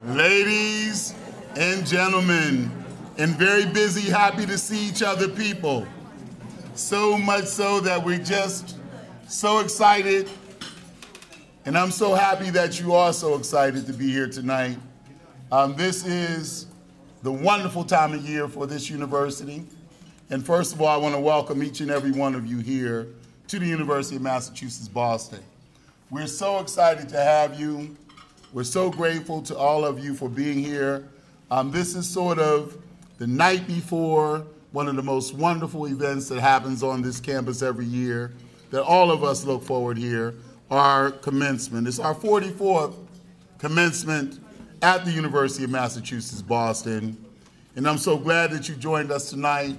Ladies and gentlemen, and very busy, happy to see each other people. So much so that we're just so excited, and I'm so happy that you are so excited to be here tonight. This is the wonderful time of year for this university. And first of all, I want to welcome each and every one of you here to the University of Massachusetts, Boston. We're so excited to have you. We're so grateful to all of you for being here. This is sort of the night before one of the most wonderful events that happens on this campus every year that all of us look forward here, our commencement. It's our 44th commencement at the University of Massachusetts, Boston. And I'm so glad that you joined us tonight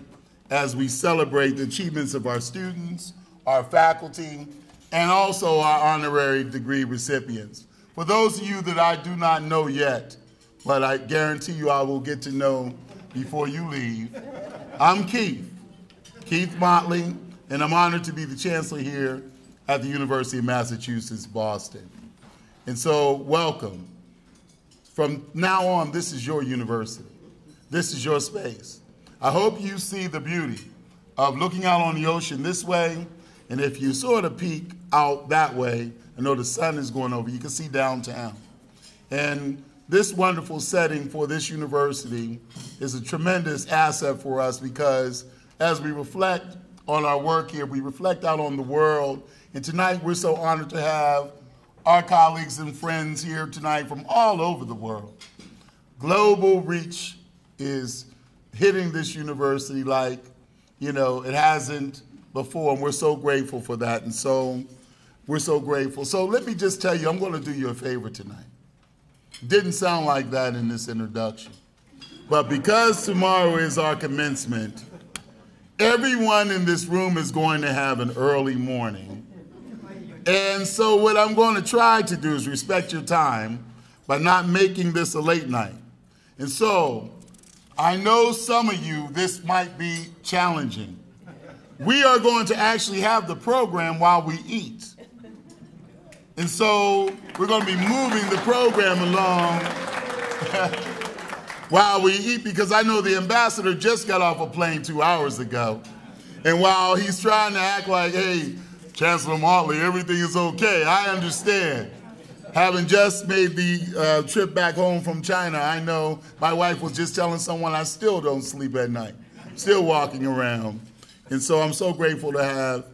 as we celebrate the achievements of our students, our faculty, and also our honorary degree recipients. For those of you that I do not know yet, but I guarantee you I will get to know before you leave, I'm Keith Motley, and I'm honored to be the chancellor here at the University of Massachusetts, Boston. And so, welcome. From now on, this is your university. This is your space. I hope you see the beauty of looking out on the ocean this way, and if you sort of peek out that way, I know the sun is going over, you can see downtown. And this wonderful setting for this university is a tremendous asset for us because as we reflect on our work here, we reflect out on the world. And tonight we're so honored to have our colleagues and friends here tonight from all over the world. Global reach is hitting this university like, it hasn't before, and we're so grateful for that. And so we're so grateful. So let me just tell you, I'm going to do you a favor tonight. Didn't sound like that in this introduction. But because tomorrow is our commencement, everyone in this room is going to have an early morning. And so what I'm going to try to do is respect your time by not making this a late night. And so I know some of you, this might be challenging. We are going to actually have the program while we eat. And so we're going to be moving the program along while we eat, because I know the ambassador just got off a plane 2 hours ago. And while he's trying to act like, hey, Chancellor Motley, everything is okay, I understand. Having just made the trip back home from China, I know my wife was just telling someone I still don't sleep at night, still walking around. And so I'm so grateful to have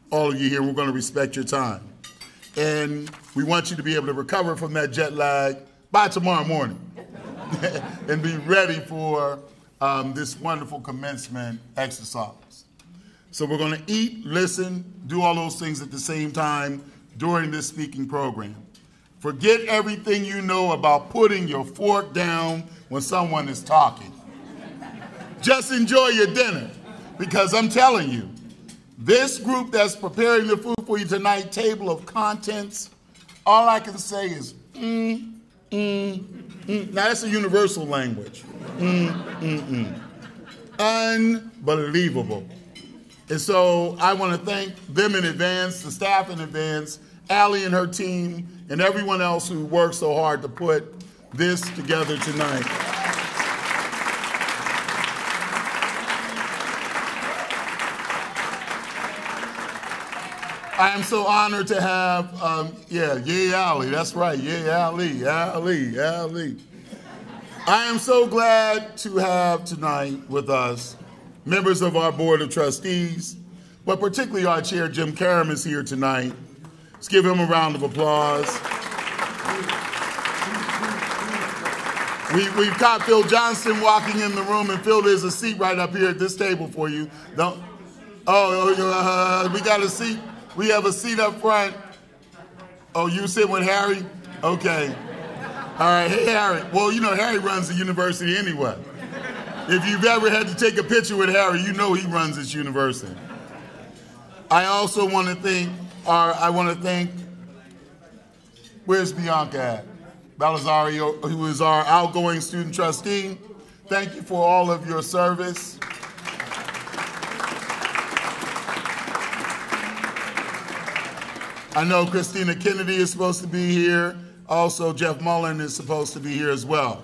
all of you here. We're going to respect your time. And we want you to be able to recover from that jet lag by tomorrow morning and be ready for this wonderful commencement exercise. So we're going to eat, listen, do all those things at the same time during this speaking program. Forget everything you know about putting your fork down when someone is talking. Just enjoy your dinner, because I'm telling you, this group that's preparing the food for you tonight, table of contents, all I can say is, Now that's a universal language. Unbelievable. And so I want to thank them in advance, the staff in advance, Allie and her team, and everyone else who worked so hard to put this together tonight. I am so honored to have, Ali, that's right, Ali. I am so glad to have tonight with us members of our Board of Trustees, but particularly our Chair, Jim Karam, is here tonight. Let's give him a round of applause. We've got Phil Johnston walking in the room, and Phil, there's a seat right up here at this table for you. We got a seat. We have a seat up front. Oh, you sit with Harry? Okay. All right, hey, Harry. Well, Harry runs the university anyway. If you've ever had to take a picture with Harry, you know he runs this university. I also want to thank where's Bianca at? Belisario, who is our outgoing student trustee. Thank you for all of your service. I know Christina Kennedy is supposed to be here. Also, Jeff Mullen is supposed to be here as well.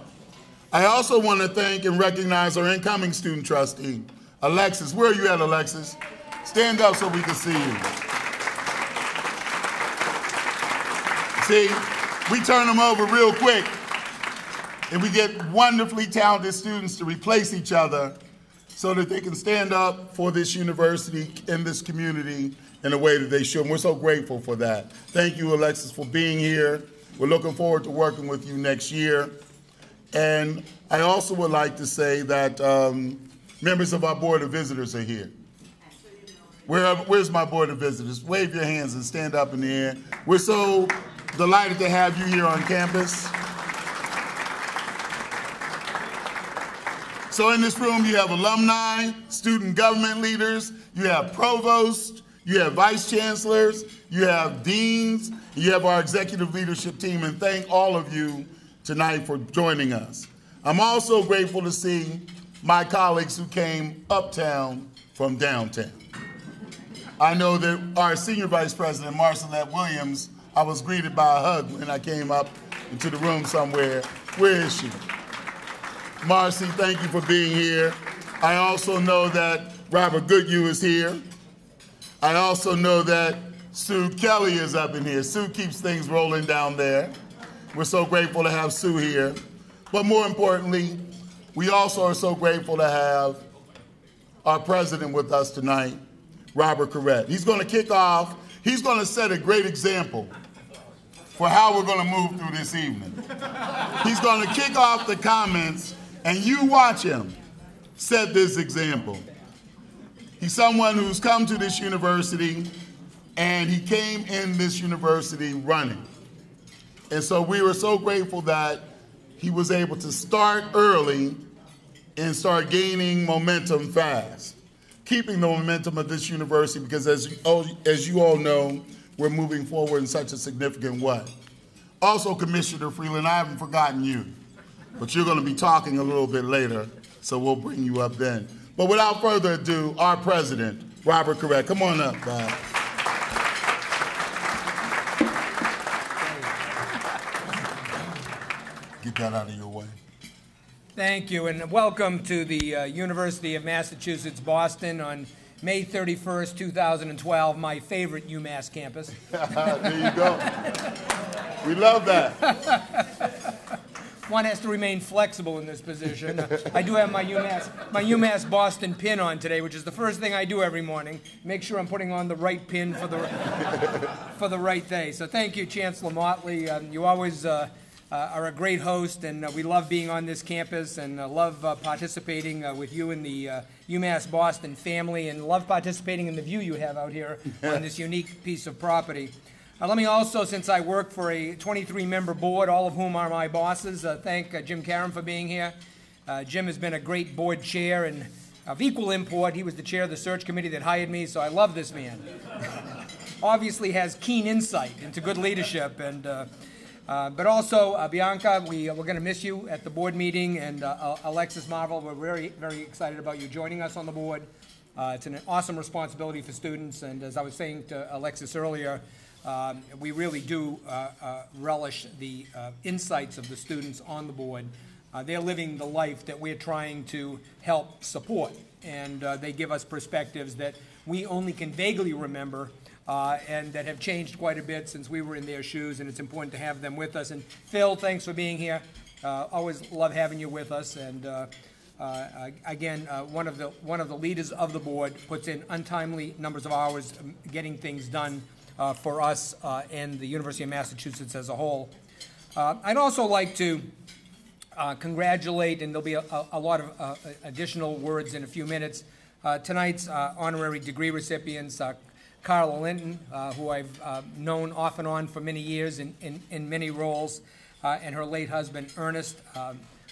I also want to thank and recognize our incoming student trustee, Alexis. Where are you at, Alexis? Stand up so we can see you. See, we turn them over real quick, and we get wonderfully talented students to replace each other so that they can stand up for this university and this community in a way that they should. And we're so grateful for that. Thank you, Alexis, for being here. We're looking forward to working with you next year. And I also would like to say that members of our Board of Visitors are here. Where's my Board of Visitors? Wave your hands and stand up in the air. We're so delighted to have you here on campus. So in this room, you have alumni, student government leaders, you have provosts, you have vice chancellors, you have deans, you have our executive leadership team, and thank all of you tonight for joining us. I'm also grateful to see my colleagues who came uptown from downtown. I know that our senior vice president, Marcelette Williams, I was greeted by a hug when I came up into the room somewhere. Where is she? Marcy, thank you for being here. I also know that Robert Goodhue is here. I also know that Sue Kelly is up in here. Sue keeps things rolling down there. We're so grateful to have Sue here. But more importantly, we also are so grateful to have our president with us tonight, Robert Corrett. He's going to kick off. He's going to set a great example for how we're going to move through this evening. He's going to kick off the comments, and you watch him set this example. He's someone who's come to this university, and he came in this university running. And so we were so grateful that he was able to start early and start gaining momentum fast, keeping the momentum of this university, because as you all know, we're moving forward in such a significant way. Also, Commissioner Freeland, I haven't forgotten you, but you're going to be talking a little bit later, so we'll bring you up then. But without further ado, our president, Robert Corrett. Come on up, Bob. Get that out of your way. Thank you, and welcome to the University of Massachusetts, Boston on May 31st, 2012, my favorite UMass campus. There you go. We love that. One has to remain flexible in this position. I do have my UMass Boston pin on today, which is the first thing I do every morning. Make sure I'm putting on the right pin for the right day. So thank you, Chancellor Motley. You always are a great host, and we love being on this campus, and love participating with you in the UMass Boston family, and love participating in the view you have out here on this unique piece of property. Let me also, since I work for a 23-member board, all of whom are my bosses, thank Jim Karam for being here. Jim has been a great board chair, and of equal import, he was the chair of the search committee that hired me, so I love this man. Obviously has keen insight into good leadership, and but also, Bianca, we're going to miss you at the board meeting, and Alexis Marvel, we're very, very excited about you joining us on the board. It's an awesome responsibility for students, and as I was saying to Alexis earlier, we really do relish the insights of the students on the board. They're living the life that we're trying to help support, and they give us perspectives that we only can vaguely remember, and that have changed quite a bit since we were in their shoes, and it's important to have them with us. And Phil, thanks for being here. Always love having you with us. And again, one of the leaders of the board puts in untimely numbers of hours getting things done for us and the University of Massachusetts as a whole. I'd also like to congratulate, and there'll be a lot of additional words in a few minutes, tonight's honorary degree recipients, Carla Lynton, who I've known off and on for many years in many roles, and her late husband, Ernest,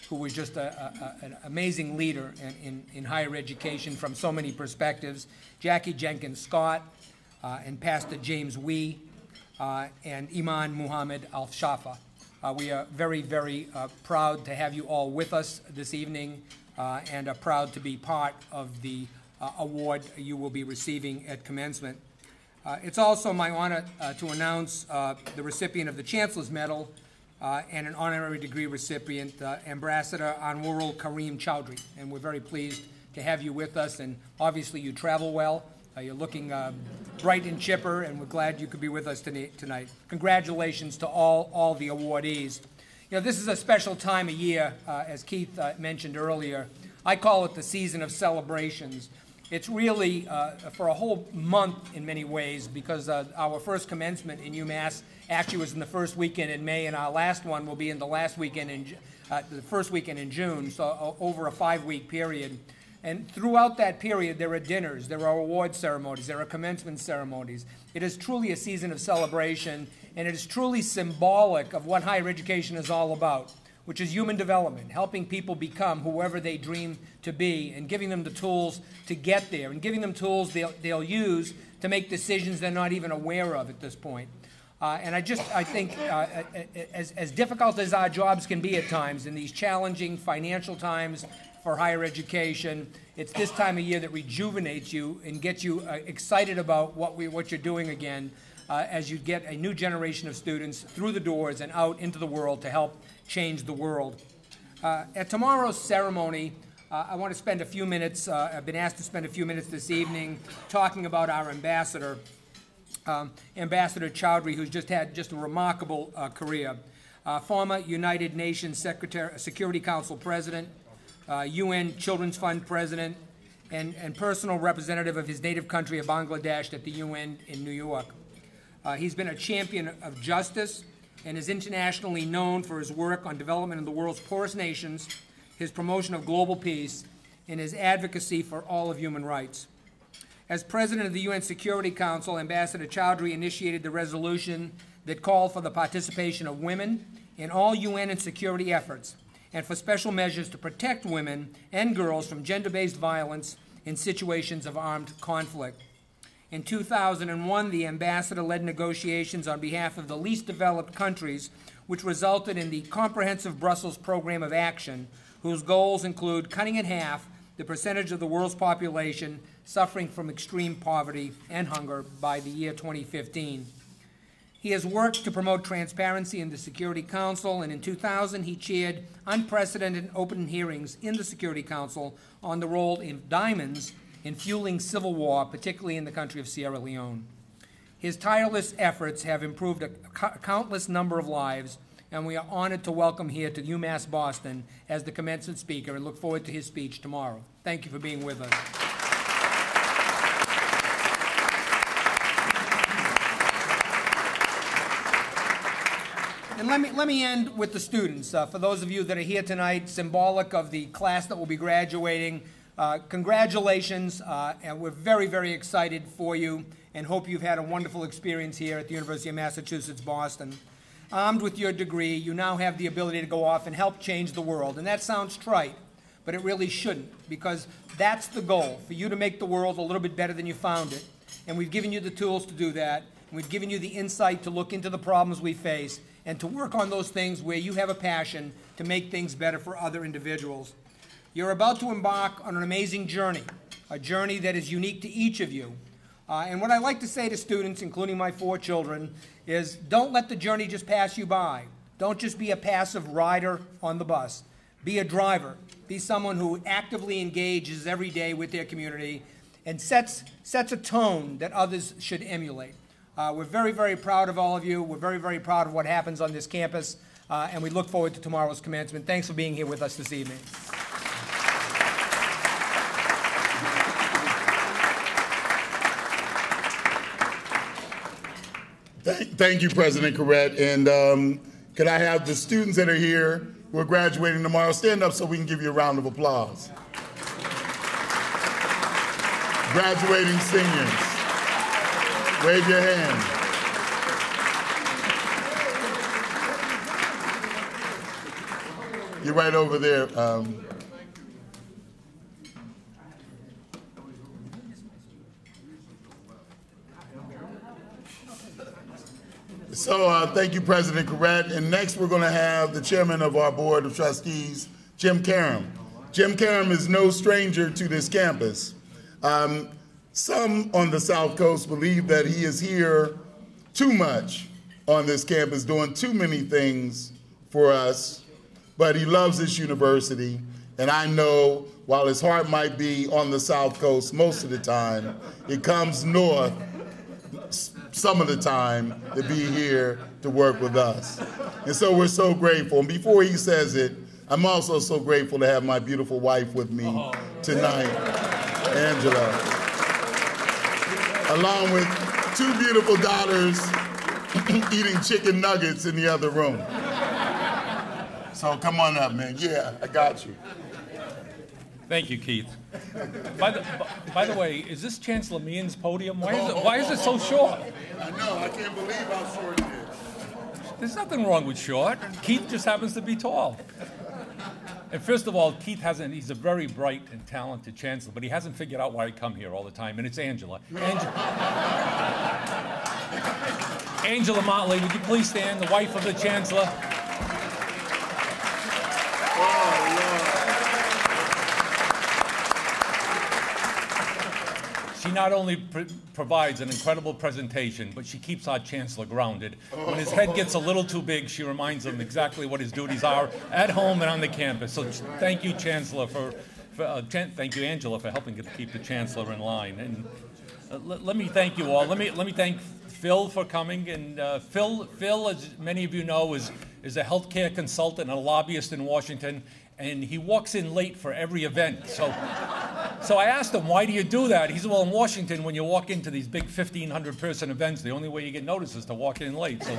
who was just an amazing leader in higher education from so many perspectives, Jackie Jenkins-Scott, and Pastor James Wuye, and Imam Muhammad Ashafa. We are very, very proud to have you all with us this evening, and are proud to be part of the award you will be receiving at commencement. It's also my honor to announce the recipient of the Chancellor's Medal, and an honorary degree recipient, Ambassador Anwarul Karim Chowdhury. And we're very pleased to have you with us, and obviously you travel well. You're looking bright and chipper, and we're glad you could be with us tonight. Congratulations to all the awardees. You know, this is a special time of year, as Keith mentioned earlier. I call it the season of celebrations. It's really for a whole month in many ways, because our first commencement in UMass actually was in the first weekend in May, and our last one will be in the last weekend the first weekend in June, so over a 5-week period. And throughout that period, there are dinners, there are award ceremonies, there are commencement ceremonies. It is truly a season of celebration, and it is truly symbolic of what higher education is all about, which is human development, helping people become whoever they dream to be, and giving them the tools to get there, and giving them tools they'll use to make decisions they're not even aware of at this point. And I think as difficult as our jobs can be at times, in these challenging financial times for higher education, it's this time of year that rejuvenates you and gets you excited about what you're doing again, as you get a new generation of students through the doors and out into the world to help change the world. At tomorrow's ceremony, I want to spend a few minutes, I've been asked to spend a few minutes this evening talking about our ambassador, Ambassador Chowdhury, who's had a remarkable career. Former United Nations Security Council President, UN Children's Fund President, and personal representative of his native country of Bangladesh at the UN in New York. He's been a champion of justice and is internationally known for his work on development in the world's poorest nations, his promotion of global peace, and his advocacy for all of human rights. As President of the UN Security Council, Ambassador Chowdhury initiated the resolution that called for the participation of women in all UN and security efforts, and for special measures to protect women and girls from gender-based violence in situations of armed conflict. In 2001, the ambassador led negotiations on behalf of the least developed countries, which resulted in the Comprehensive Brussels Program of Action, whose goals include cutting in half the percentage of the world's population suffering from extreme poverty and hunger by the year 2015. He has worked to promote transparency in the Security Council, and in 2000 he chaired unprecedented open hearings in the Security Council on the role of diamonds in fueling civil war, particularly in the country of Sierra Leone. His tireless efforts have improved a countless number of lives, and we are honored to welcome here to UMass Boston as the commencement speaker and look forward to his speech tomorrow. Thank you for being with us. And let me end with the students. For those of you that are here tonight, symbolic of the class that will be graduating, congratulations, and we're very, very excited for you and hope you've had a wonderful experience here at the University of Massachusetts, Boston. Armed with your degree, you now have the ability to go off and help change the world. And that sounds trite, but it really shouldn't, because that's the goal, for you to make the world a little bit better than you found it. And we've given you the tools to do that, and we've given you the insight to look into the problems we face and to work on those things where you have a passion to make things better for other individuals. You're about to embark on an amazing journey, a journey that is unique to each of you. And what I like to say to students, including my 4 children, is don't let the journey just pass you by. Don't just be a passive rider on the bus. Be a driver. Be someone who actively engages every day with their community and sets a tone that others should emulate. We're very, very proud of all of you. We're very, very proud of what happens on this campus, and we look forward to tomorrow's commencement. Thanks for being here with us this evening. Thank you, President Corrett. And could I have the students that are here who are graduating tomorrow stand up so we can give you a round of applause? Graduating seniors, wave your hand. You're right over there. So thank you, President Corrett. And next we're going to have the chairman of our Board of Trustees, Jim Karam. Jim Karam is no stranger to this campus. Some on the South Coast believe that he is here too much on this campus, doing too many things for us, but he loves this university. And I know while his heart might be on the South Coast most of the time, it comes north some of the time to be here to work with us. And so we're so grateful. And before he says it, I'm also so grateful to have my beautiful wife with me tonight, Angela, along with two beautiful daughters eating chicken nuggets in the other room. So come on up, man. Yeah, I got you. Thank you, Keith. By the way, is this Chancellor Meehan's podium? Why is it so short? I know, I can't believe how short it is. There's nothing wrong with short. Keith just happens to be tall. And first of all, Keith he's a very bright and talented chancellor, but he hasn't figured out why I come here all the time, and it's Angela. Angela Motley, would you please stand, the wife of the chancellor? She not only provides an incredible presentation, but she keeps our chancellor grounded. When his head gets a little too big, she reminds him exactly what his duties are at home and on the campus. So thank you, Chancellor, thank you, Angela, for helping to keep the chancellor in line. And let me thank you all. Let me thank Phil for coming. And Phil, as many of you know, is a healthcare consultant and a lobbyist in Washington, and he walks in late for every event. So I asked him, why do you do that? He said, well, in Washington, when you walk into these big 1,500-person events, the only way you get noticed is to walk in late. So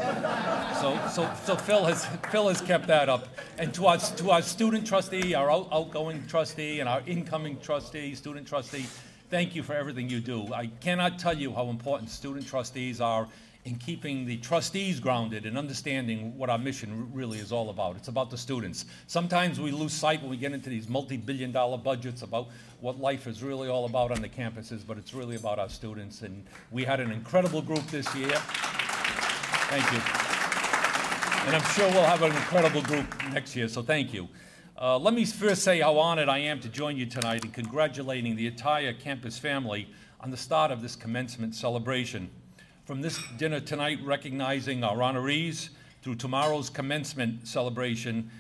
Phil has kept that up. And to our student trustee, our outgoing trustee, and our incoming trustee, student trustee, thank you for everything you do. I cannot tell you how important student trustees are in keeping the trustees grounded and understanding what our mission really is all about. It's about the students. Sometimes we lose sight when we get into these multi-billion-dollar budgets about what life is really all about on the campuses, but it's really about our students. And we had an incredible group this year. Thank you. And I'm sure we'll have an incredible group next year, so thank you. Let me first say how honored I am to join you tonight in congratulating the entire campus family on the start of this commencement celebration. From this dinner tonight recognizing our honorees through tomorrow's commencement celebration,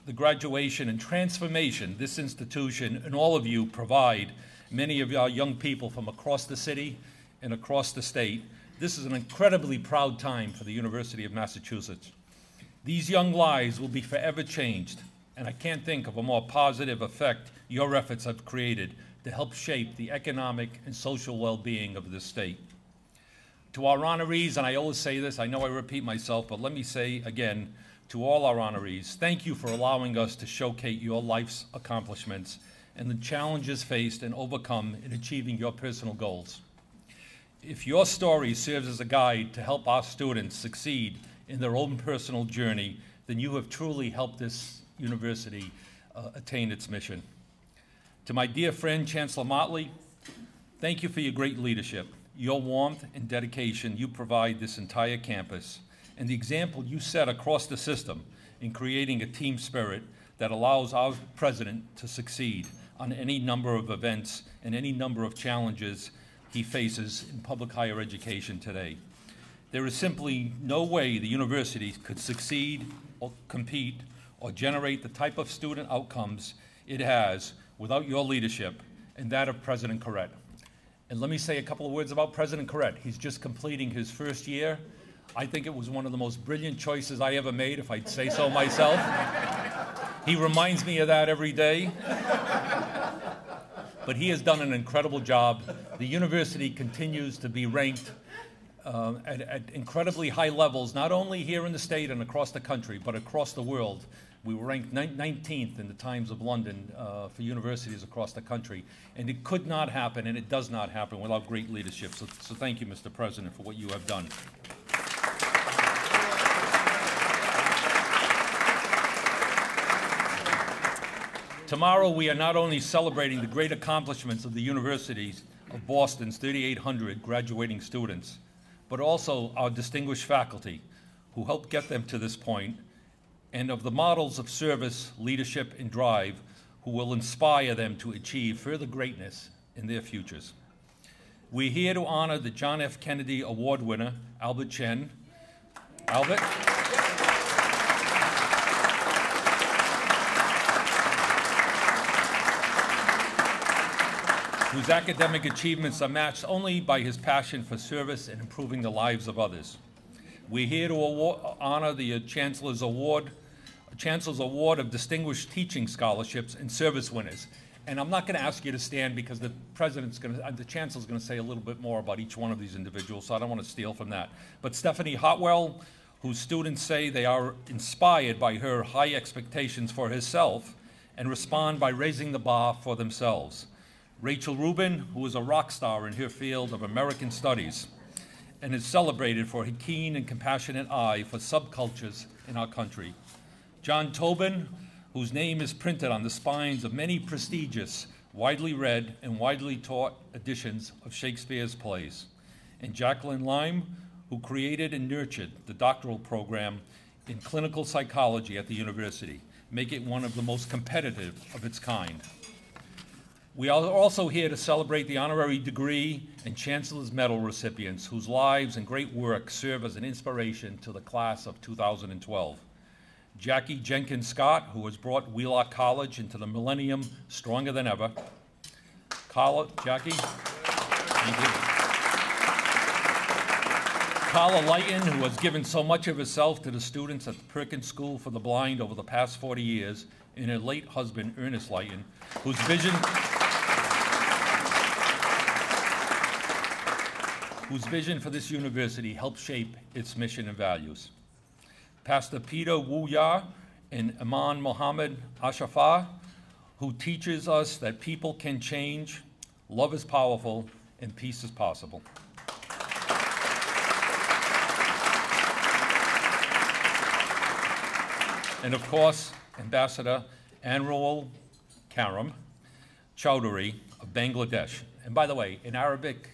the graduation and transformation this institution and all of you provide many of our young people from across the city and across the state. This is an incredibly proud time for the University of Massachusetts. These young lives will be forever changed, and I can't think of a more positive effect your efforts have created to help shape the economic and social well-being of this state. To our honorees, and I always say this, I know I repeat myself, but let me say again, to all our honorees, thank you for allowing us to showcase your life's accomplishments and the challenges faced and overcome in achieving your personal goals. If your story serves as a guide to help our students succeed in their own personal journey, then you have truly helped this university attain its mission. To my dear friend, Chancellor Motley, thank you for your great leadership, your warmth and dedication you provide this entire campus, and the example you set across the system in creating a team spirit that allows our president to succeed on any number of events and any number of challenges he faces in public higher education today. There is simply no way the university could succeed or compete or generate the type of student outcomes it has without your leadership and that of President Corrett. And let me say a couple of words about President Corrett. He's just completing his first year. I think it was one of the most brilliant choices I ever made, if I'd say so myself. He reminds me of that every day. But he has done an incredible job. The university continues to be ranked at incredibly high levels, not only here in the state and across the country, but across the world. We were ranked 19th in the Times of London for universities across the country. And it could not happen, and it does not happen without great leadership. So thank you, Mr. President, for what you have done. Tomorrow, we are not only celebrating the great accomplishments of the universities of Boston's 3,800 graduating students, but also our distinguished faculty who helped get them to this point, and of the models of service, leadership, and drive who will inspire them to achieve further greatness in their futures. We're here to honor the John F. Kennedy Award winner, Albert Chen. Albert. whose academic achievements are matched only by his passion for service and improving the lives of others. We're here to honor the Chancellor's Award of Distinguished Teaching Scholarships and Service Winners. And I'm not going to ask you to stand because the Chancellor's going to say a little bit more about each one of these individuals, so I don't want to steal from that. But Stephanie Hotwell, whose students say they are inspired by her high expectations for herself and respond by raising the bar for themselves. Rachel Rubin, who is a rock star in her field of American studies and is celebrated for her keen and compassionate eye for subcultures in our country. John Tobin, whose name is printed on the spines of many prestigious, widely read, and widely taught editions of Shakespeare's plays. And Jacqueline Lime, who created and nurtured the doctoral program in clinical psychology at the university, making it one of the most competitive of its kind. We are also here to celebrate the honorary degree and Chancellor's Medal recipients whose lives and great work serve as an inspiration to the class of 2012. Jackie Jenkins-Scott, who has brought Wheelock College into the millennium stronger than ever. Jackie, thank you. Carla Lynton, who has given so much of herself to the students at the Perkins School for the Blind over the past 40 years, and her late husband, Ernest Lynton, whose vision for this university helped shape its mission and values. Pastor Peter Wuye and Imam Muhammad Ashafa, who teaches us that people can change, love is powerful, and peace is possible. And of course, Ambassador Anwarul Karim Chowdhury of Bangladesh. And by the way, in Arabic,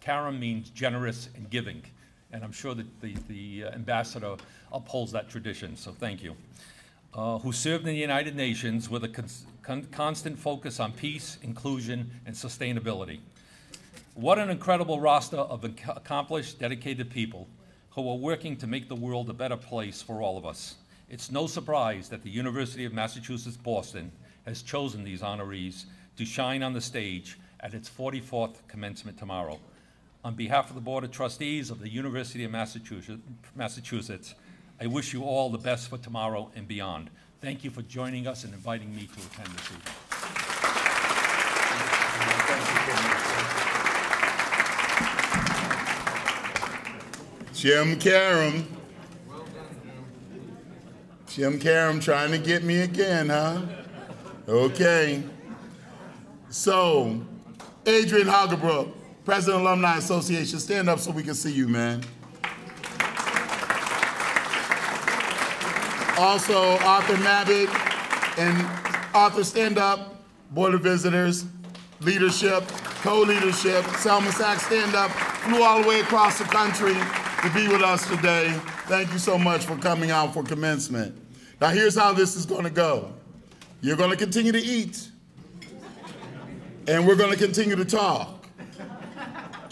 Karim means generous and giving. And I'm sure that the ambassador upholds that tradition, so thank you. Who served in the United Nations with a constant focus on peace, inclusion, and sustainability. What an incredible roster of accomplished, dedicated people who are working to make the world a better place for all of us. It's no surprise that the University of Massachusetts Boston has chosen these honorees to shine on the stage at its 44th commencement tomorrow. On behalf of the Board of Trustees of the University of Massachusetts, I wish you all the best for tomorrow and beyond. Thank you for joining us and inviting me to attend this evening. Jim Karam. Jim Karam trying to get me again, huh? Okay. So, Adrian Hagerbrook, President Alumni Association, stand up so we can see you, man. Also, Arthur Mabbitt and Arthur, stand up. Board of Visitors, leadership, co-leadership. Selma Sachs, stand up. Flew all the way across the country to be with us today. Thank you so much for coming out for commencement. Now here's how this is going to go. You're going to continue to eat, and we're going to continue to talk.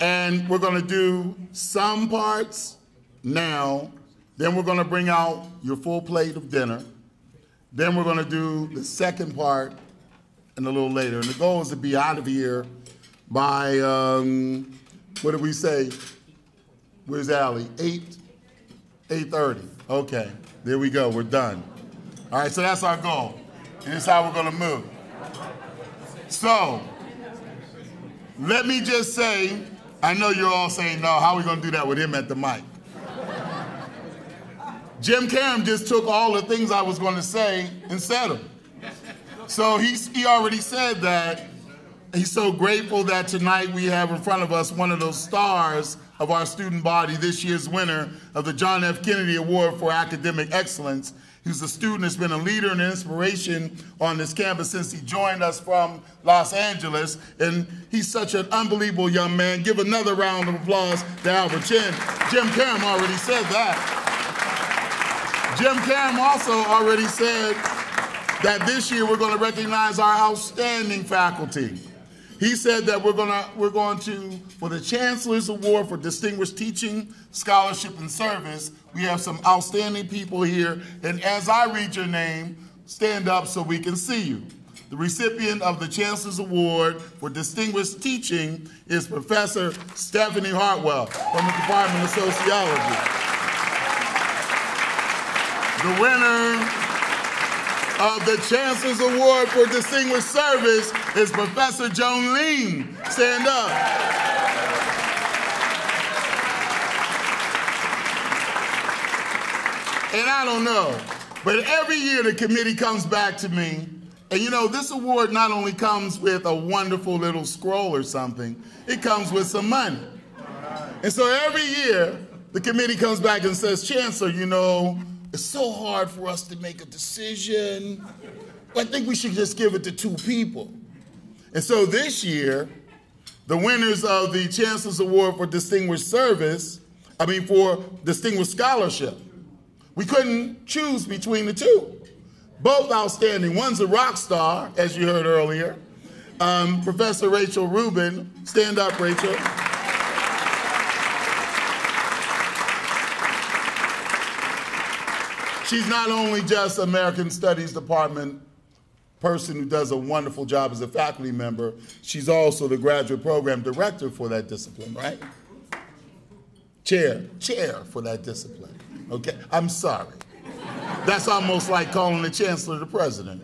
And we're going to do some parts now, then we're going to bring out your full plate of dinner. Then we're going to do the second part and a little later. And the goal is to be out of here by, what did we say? Where's Allie? 8:30. Okay, there we go, we're done. All right, so that's our goal. And that's how we're gonna move. So, let me just say, I know you're all saying, no, how are we gonna do that with him at the mic? Jim Karam just took all the things I was gonna say and said them. So he already said that. He's so grateful that tonight we have in front of us one of those stars of our student body, this year's winner of the John F. Kennedy Award for Academic Excellence. He's a student that's been a leader and an inspiration on this campus since he joined us from Los Angeles. And he's such an unbelievable young man. Give another round of applause to Albert Chin. Jim Karam already said that. Jim Karam also already said that this year we're going to recognize our outstanding faculty. He said that we're going to, for the Chancellor's Award for Distinguished Teaching, Scholarship, and Service, we have some outstanding people here. And as I read your name, stand up so we can see you. The recipient of the Chancellor's Award for Distinguished Teaching is Professor Stephanie Hartwell from the Department of Sociology. The winner of the Chancellor's Award for Distinguished Service is Professor Joan Lean. Stand up. And I don't know, but every year the committee comes back to me, and you know, this award not only comes with a wonderful little scroll or something, it comes with some money. And so every year, the committee comes back and says, Chancellor, you know, it's so hard for us to make a decision. I think we should just give it to 2 people. And so this year, the winners of the Chancellor's Award for Distinguished for Distinguished Scholarship, we couldn't choose between the 2. Both outstanding. One's a rock star, as you heard earlier. Professor Rachel Rubin. Stand up, Rachel. She's not only just American Studies Department person who does a wonderful job as a faculty member, she's also the graduate program director for that discipline, right? Chair for that discipline. Okay, I'm sorry. That's almost like calling the chancellor the president.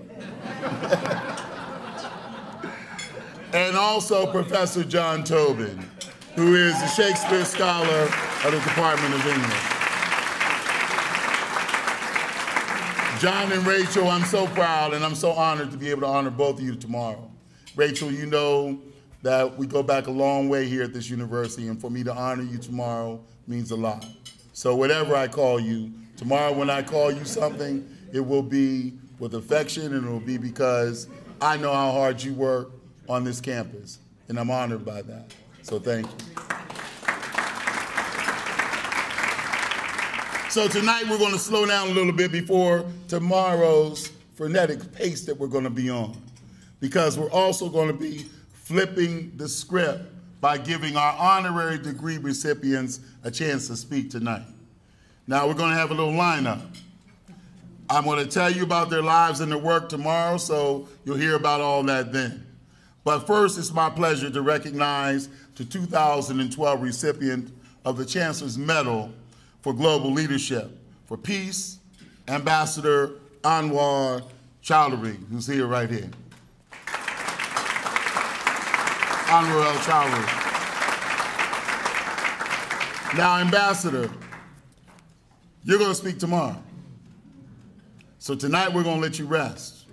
And also Professor John Tobin, who is a Shakespeare scholar of the Department of English. John and Rachel, I'm so proud and I'm so honored to be able to honor both of you tomorrow. Rachel, you know that we go back a long way here at this university, and for me to honor you tomorrow means a lot. So whatever I call you, tomorrow when I call you something, it will be with affection, and it will be because I know how hard you work on this campus, and I'm honored by that. So thank you. So tonight we're going to slow down a little bit before tomorrow's frenetic pace that we're going to be on, because we're also going to be flipping the script by giving our honorary degree recipients a chance to speak tonight. Now we're going to have a little lineup. I'm going to tell you about their lives and their work tomorrow, so you'll hear about all that then. But first, it's my pleasure to recognize the 2012 recipient of the Chancellor's Medal for Global Leadership for Peace, Ambassador Anwarul Chowdhury, who's here right here. Honorary Chowdhury. Now, Ambassador, you're going to speak tomorrow. So tonight we're going to let you rest.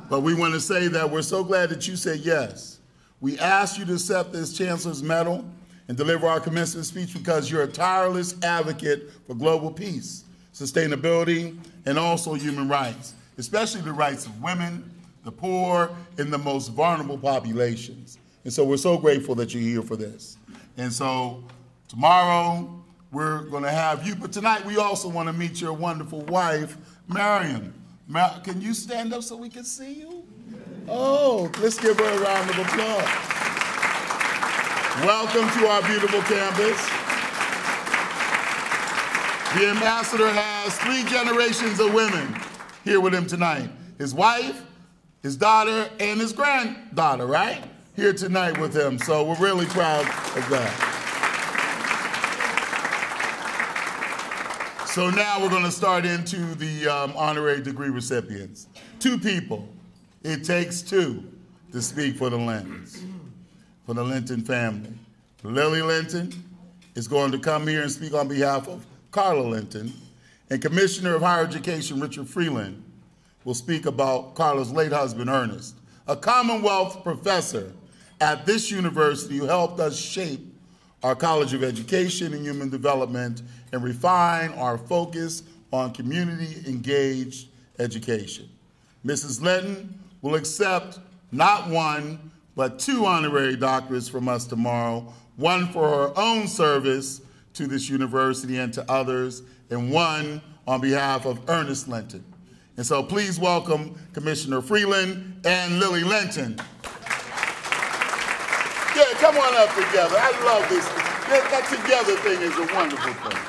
But we want to say that we're so glad that you said yes. We asked you to accept this Chancellor's Medal and deliver our commencement speech because you're a tireless advocate for global peace, sustainability, and also human rights, especially the rights of women, the poor, and the most vulnerable populations. And so we're so grateful that you're here for this. And so tomorrow we're going to have you, but tonight we also want to meet your wonderful wife, Marion. Can you stand up so we can see you? Oh, let's give her a round of applause. Welcome to our beautiful campus. The ambassador has 3 generations of women here with him tonight. His wife, his daughter, and his granddaughter, right? Here tonight with him. So we're really proud of that. So now we're going to start into the honorary degree recipients. 2 people. It takes 2 to speak for the Lyntons, for the Lynton family. Lily Lynton is going to come here and speak on behalf of Carla Lynton, and Commissioner of Higher Education Richard Freeland will speak about Carla's late husband, Ernest, a Commonwealth professor at this university who helped us shape our College of Education and Human Development and refine our focus on community-engaged education. Mrs. Lynton will accept not 1, but 2 honorary doctorates from us tomorrow, 1 for her own service to this university and to others, and 1 on behalf of Ernest Lynton. And so please welcome Commissioner Freeland and Lily Lynton. Yeah, come on up together. I love this. That together thing is a wonderful thing.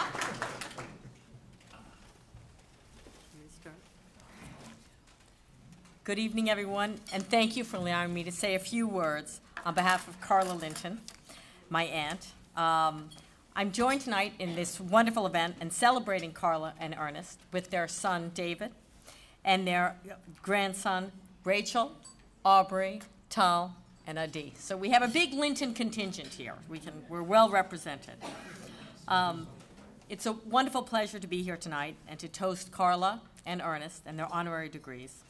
Good evening, everyone, and thank you for allowing me to say a few words on behalf of Carla Lynton, my aunt. I'm joined tonight in this wonderful event and celebrating Carla and Ernest with their son, David, and their grandson, Rachel, Aubrey, Tal, and Adi. So we have a big Lynton contingent here. We're well represented. It's a wonderful pleasure to be here tonight and to toast Carla and Ernest and their honorary degrees.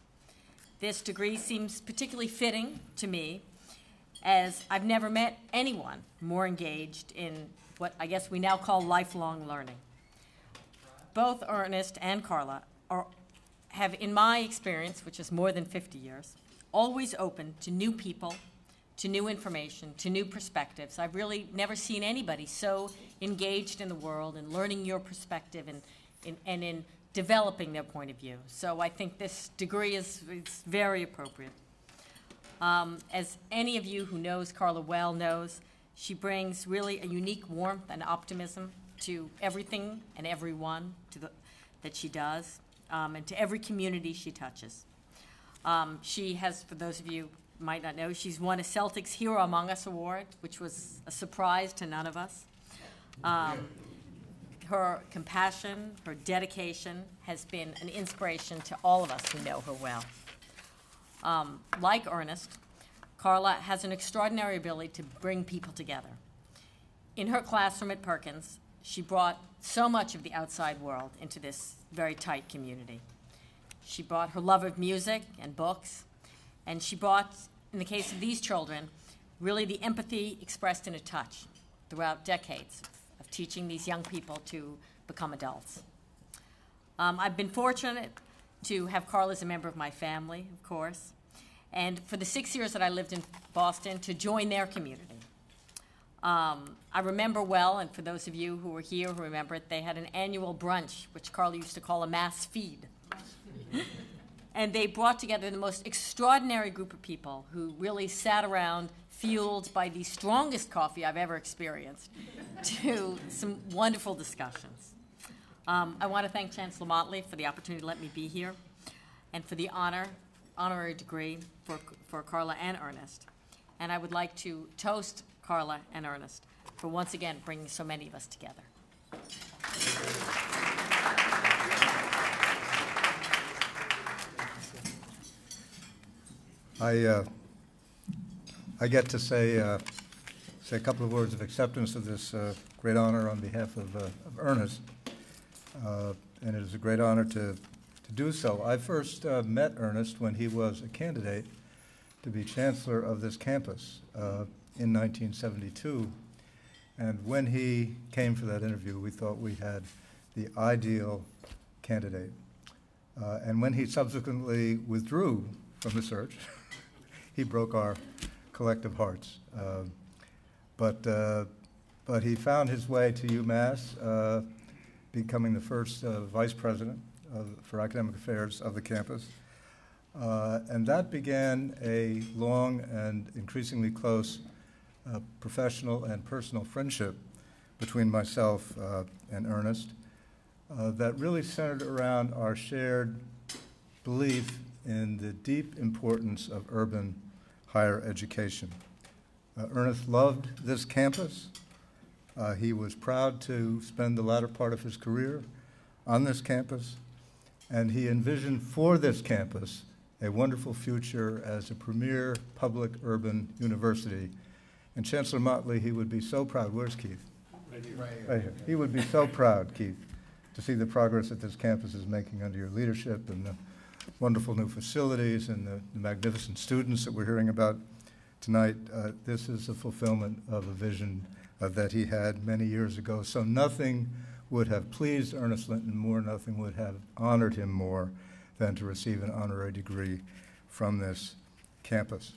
This degree seems particularly fitting to me, as I've never met anyone more engaged in what I guess we now call lifelong learning. Both Ernest and Carla have, in my experience, which is more than 50 years, always open to new people, to new information, to new perspectives. I've really never seen anybody so engaged in the world and learning your perspective and in developing their point of view. So I think this degree is very appropriate. As any of you who knows Carla well knows, she brings really a unique warmth and optimism to everything and everyone that she does, and to every community she touches. She has, for those of you who might not know, she's won a Celtics Hero Among Us award, which was a surprise to none of us. Her compassion, her dedication has been an inspiration to all of us who know her well. Like Ernest, Carla has an extraordinary ability to bring people together. In her classroom at Perkins, she brought so much of the outside world into this very tight community. She brought her love of music and books, and she brought, in the case of these children, really the empathy expressed in a touch throughout decades of teaching these young people to become adults. I've been fortunate to have Carla as a member of my family, of course, and for the 6 years that I lived in Boston, to join their community. I remember well, and for those of you who were here who remember it, they had an annual brunch, which Carla used to call a mass feed. And they brought together the most extraordinary group of people who really sat around, fueled by the strongest coffee I've ever experienced, to some wonderful discussions. I want to thank Chancellor Motley for the opportunity to let me be here, and for the honorary degree for Carla and Ernest. And I would like to toast Carla and Ernest for once again bringing so many of us together. I get to say a couple of words of acceptance of this great honor on behalf of Ernest, and it is a great honor to do so. I first met Ernest when he was a candidate to be chancellor of this campus in 1972, and when he came for that interview, we thought we had the ideal candidate. And when he subsequently withdrew from the search, he broke our collective hearts. But he found his way to UMass, becoming the first vice president for academic affairs of the campus. And that began a long and increasingly close professional and personal friendship between myself and Ernest that really centered around our shared belief in the deep importance of urban higher education. Ernest loved this campus. He was proud to spend the latter part of his career on this campus, and he envisioned for this campus a wonderful future as a premier public urban university. And Chancellor Motley, he would be so proud. Where's Keith? Right here. Right here. He would be so proud, Keith, to see the progress that this campus is making under your leadership, and the wonderful new facilities and the magnificent students that we're hearing about tonight. This is a fulfillment of a vision that he had many years ago. So nothing would have pleased Ernest Lynton more, nothing would have honored him more than to receive an honorary degree from this campus.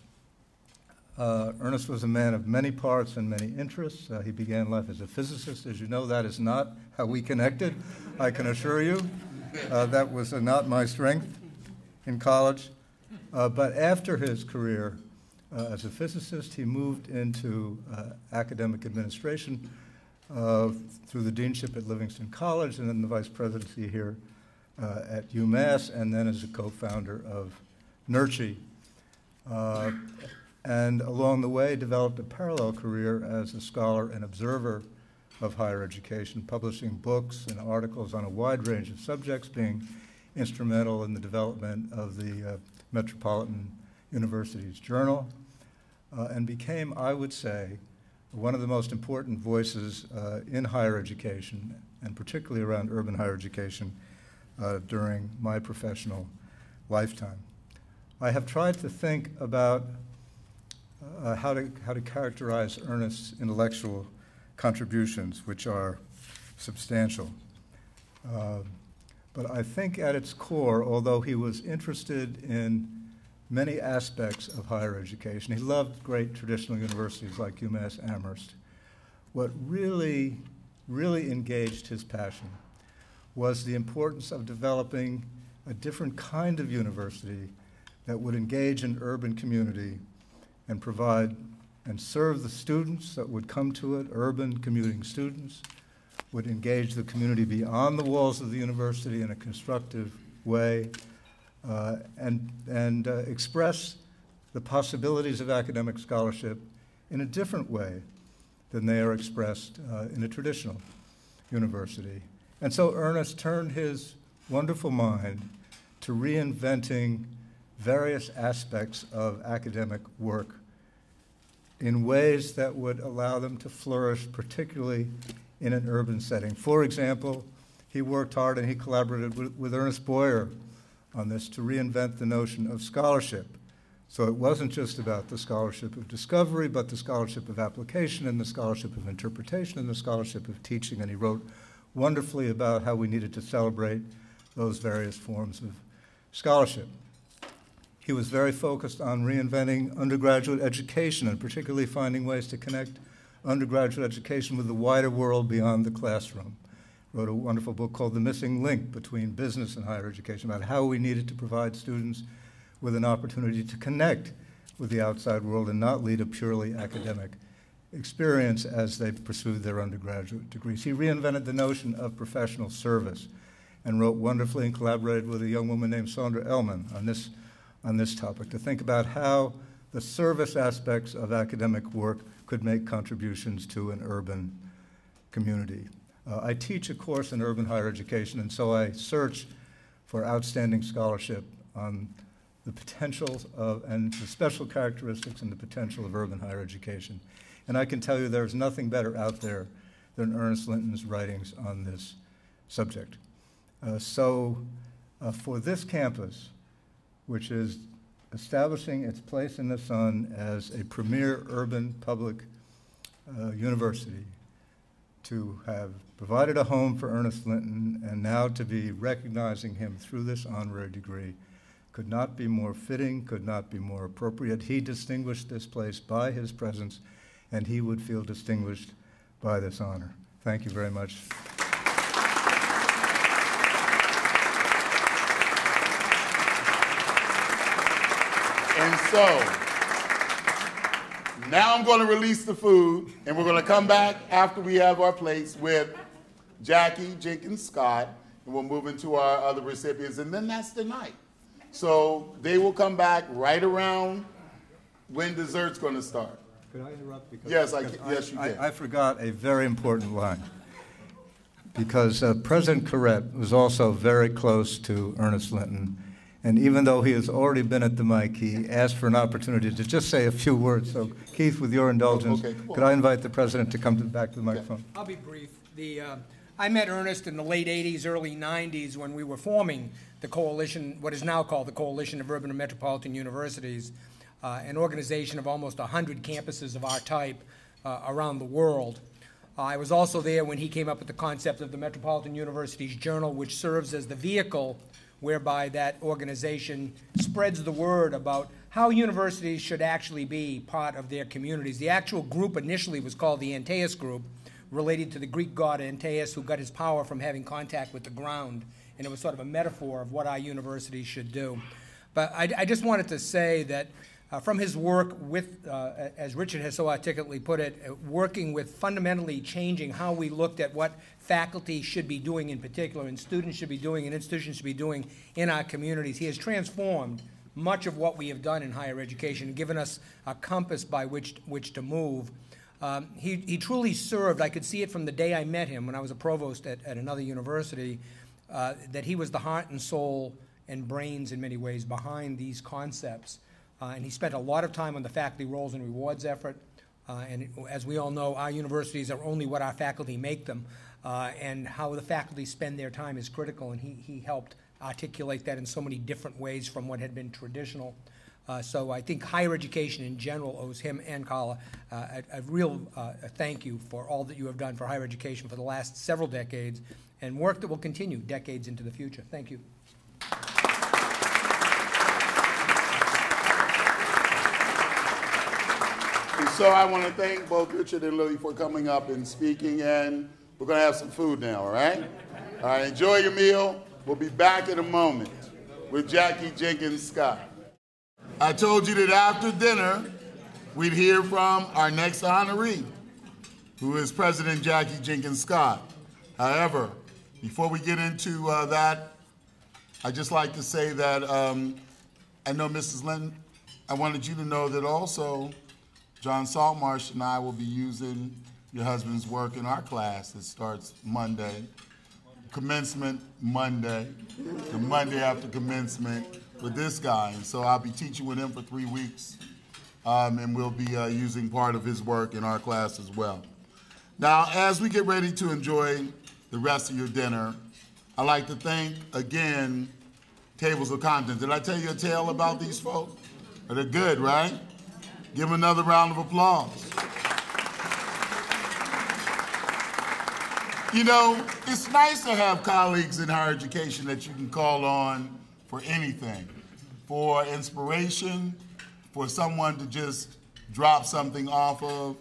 Ernest was a man of many parts and many interests. He began life as a physicist. As you know, that is not how we connected, I can assure you. That was not my strength in college. But after his career as a physicist, he moved into academic administration through the deanship at Livingston College, and then the vice presidency here at UMass, and then as a co-founder of NERCHI, and along the way developed a parallel career as a scholar and observer of higher education, publishing books and articles on a wide range of subjects, being instrumental in the development of the Metropolitan University's Journal, and became, I would say, one of the most important voices in higher education, and particularly around urban higher education, during my professional lifetime. I have tried to think about how to characterize Ernest's intellectual contributions, which are substantial. But I think at its core, although he was interested in many aspects of higher education, he loved great traditional universities like UMass Amherst, what really engaged his passion was the importance of developing a different kind of university that would engage an urban community and provide and serve the students that would come to it, urban commuting students, would engage the community beyond the walls of the university in a constructive way, and express the possibilities of academic scholarship in a different way than they are expressed in a traditional university. And so Ernest turned his wonderful mind to reinventing various aspects of academic work in ways that would allow them to flourish, particularly in an urban setting. For example, he worked hard and he collaborated with Ernest Boyer on this to reinvent the notion of scholarship. So it wasn't just about the scholarship of discovery, but the scholarship of application and the scholarship of interpretation and the scholarship of teaching. And he wrote wonderfully about how we needed to celebrate those various forms of scholarship. He was very focused on reinventing undergraduate education and particularly finding ways to connect undergraduate education with the wider world beyond the classroom. Wrote a wonderful book called The Missing Link Between Business and Higher Education, about how we needed to provide students with an opportunity to connect with the outside world and not lead a purely academic experience as they pursued their undergraduate degrees. He reinvented the notion of professional service and wrote wonderfully and collaborated with a young woman named Sandra Ellman on this topic, to think about how the service aspects of academic work could make contributions to an urban community. I teach a course in urban higher education, and so I search for outstanding scholarship on the potentials of and the special characteristics and the potential of urban higher education. And I can tell you there's nothing better out there than Ernest Lynton's writings on this subject. For this campus, which is establishing its place in the sun as a premier urban public university, to have provided a home for Ernest Lynton and now to be recognizing him through this honorary degree could not be more fitting, could not be more appropriate. He distinguished this place by his presence, and he would feel distinguished by this honor. Thank you very much. And so, now I'm going to release the food, and we're going to come back after we have our plates with Jackie Jenkins-Scott, and we'll move into our other recipients, and then that's the night. So they will come back right around when dessert's going to start. Could I interrupt? Yes, you can. I forgot a very important line, because President Corrett was also very close to Ernest Lynton. And even though he has already been at the mic, he asked for an opportunity to just say a few words. So, Keith, with your indulgence, could I invite the president to come back to the microphone? I'll be brief. I met Ernest in the late 80s, early 90s when we were forming the coalition, what is now called the Coalition of Urban and Metropolitan Universities, an organization of almost 100 campuses of our type around the world. I was also there when he came up with the concept of the Metropolitan University's Journal, which serves as the vehicle whereby that organization spreads the word about how universities should actually be part of their communities. The actual group initially was called the Antaeus Group, related to the Greek god Antaeus, who got his power from having contact with the ground, and it was sort of a metaphor of what our universities should do. But I just wanted to say that from his work with, as Richard has so articulately put it, working with fundamentally changing how we looked at what faculty should be doing in particular, and students should be doing, and institutions should be doing in our communities. He has transformed much of what we have done in higher education and given us a compass by which to move. He truly served. I could see it from the day I met him when I was a provost at another university, that he was the heart and soul and brains in many ways behind these concepts. And he spent a lot of time on the faculty roles and rewards effort. As we all know, our universities are only what our faculty make them. And how the faculty spend their time is critical, and he helped articulate that in so many different ways from what had been traditional. So I think higher education in general owes him and Carla a real thank you for all that you have done for higher education for the last several decades, and work that will continue decades into the future. Thank you. And so I want to thank both Richard and Lily for coming up and speaking, and we're going to have some food now, all right? All right, enjoy your meal. We'll be back in a moment with Jackie Jenkins-Scott. I told you that after dinner, we'd hear from our next honoree, who is President Jackie Jenkins-Scott. However, before we get into that, I'd just like to say that I know Mrs. Lynton, I wanted you to know that also John Saltmarsh and I will be using your husband's work in our class. It starts Monday. Commencement Monday, the Monday after commencement with this guy. And so I'll be teaching with him for 3 weeks, and we'll be using part of his work in our class as well. Now, as we get ready to enjoy the rest of your dinner, I'd like to thank, again, Tables of Contents. Did I tell you a tale about these folks? They're good, right? Give them another round of applause. You know, it's nice to have colleagues in higher education that you can call on for anything, for inspiration, for someone to just drop something off of,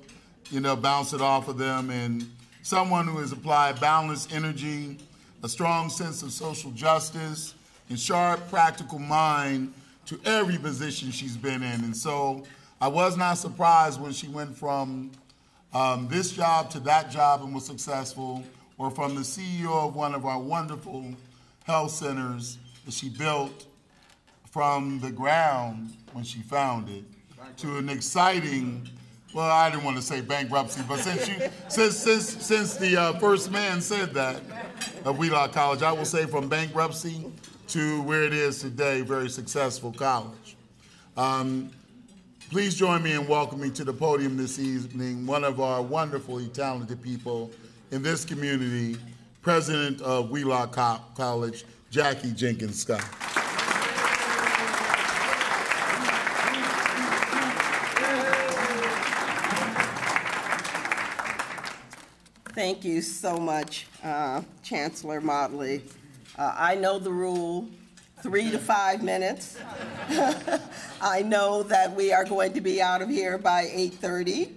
you know, bounce it off of them, and someone who has applied balanced energy, a strong sense of social justice, and sharp, practical mind to every position she's been in. And so I was not surprised when she went from this job to that job and was successful, or from the CEO of one of our wonderful health centers that she built from the ground when she founded, to an exciting, well, I didn't want to say bankruptcy, but since the first man said that of Wheelock College, I will say from bankruptcy to where it is today, very successful college. Please join me in welcoming to the podium this evening one of our wonderfully talented people in this community, President of Wheelock College, Jackie Jenkins-Scott. Thank you so much, Chancellor Motley. I know the rule, 3 to 5 minutes. I know that we are going to be out of here by 8:30.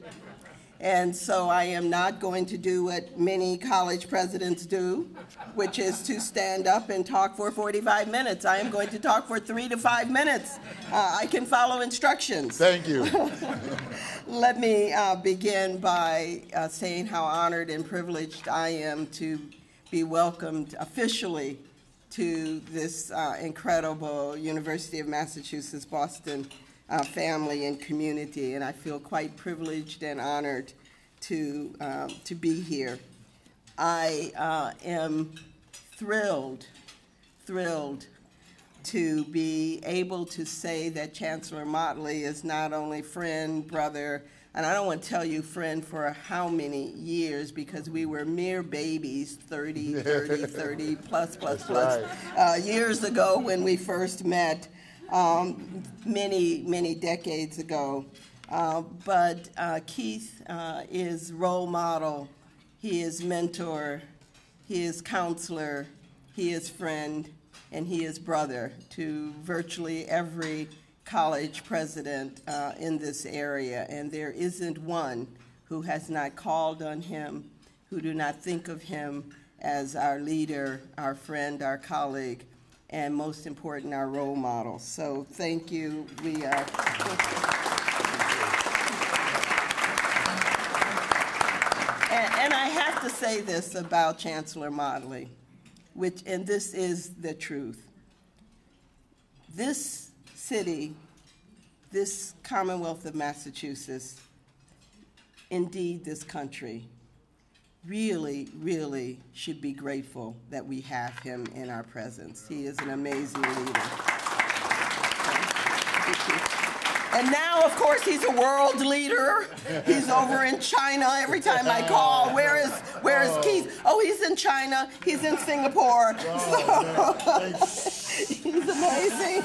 And so I am not going to do what many college presidents do, which is to stand up and talk for 45 minutes. I am going to talk for 3 to 5 minutes. I can follow instructions. Thank you. Let me begin by saying how honored and privileged I am to be welcomed officially to this incredible University of Massachusetts Boston family and community, and I feel quite privileged and honored to be here. I am thrilled to be able to say that Chancellor Motley is not only friend, brother, and I don't want to tell you friend for how many years, because we were mere babies 30 plus right. Years ago when we first met. Many decades ago. But Keith is role model, he is mentor, he is counselor, he is friend, and he is brother to virtually every college president in this area. And there isn't one who has not called on him, who do not think of him as our leader, our friend, our colleague, and most important, our role model. So thank you. We are. And I have to say this about Chancellor Motley, and this is the truth. This city, this Commonwealth of Massachusetts, indeed this country, really, really should be grateful that we have him in our presence. He is an amazing leader. And now, of course, he's a world leader. He's over in China every time I call. Where is Keith? Oh, he's in China. He's in Singapore. So, he's amazing.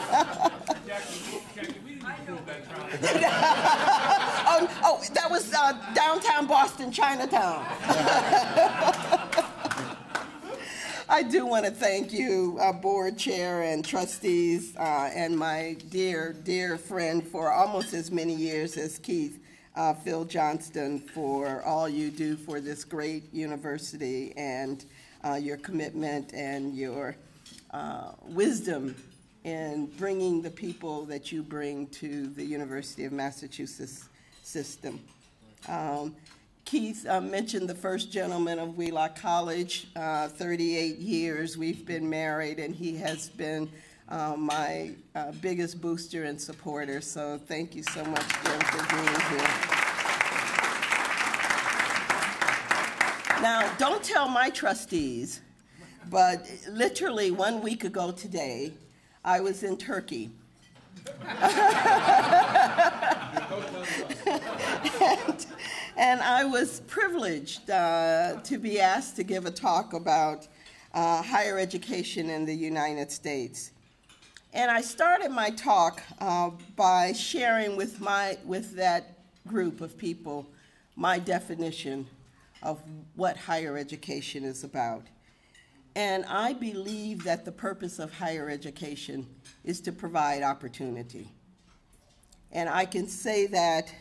Oh, that was downtown Boston, Chinatown. I do want to thank you, board chair and trustees, and my dear, dear friend for almost as many years as Keith, Phil Johnston, for all you do for this great university and your commitment and your wisdom in bringing the people that you bring to the University of Massachusetts system. Keith mentioned the first gentleman of Wheelock College. 38 years we've been married, and he has been my biggest booster and supporter. So thank you so much, Jim, for being here. Now, don't tell my trustees, but literally 1 week ago today, I was in Turkey. And I was privileged to be asked to give a talk about higher education in the United States. And I started my talk by sharing with that group of people my definition of what higher education is about. And I believe that the purpose of higher education is to provide opportunity. And I can say that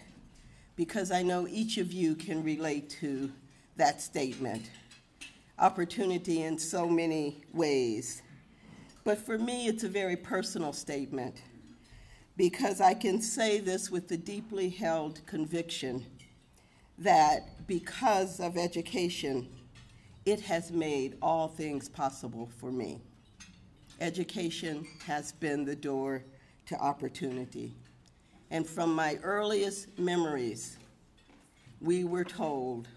because I know each of you can relate to that statement. Opportunity in so many ways. But for me, it's a very personal statement because I can say this with the deeply held conviction that because of education, it has made all things possible for me. Education has been the door to opportunity. And from my earliest memories, we were told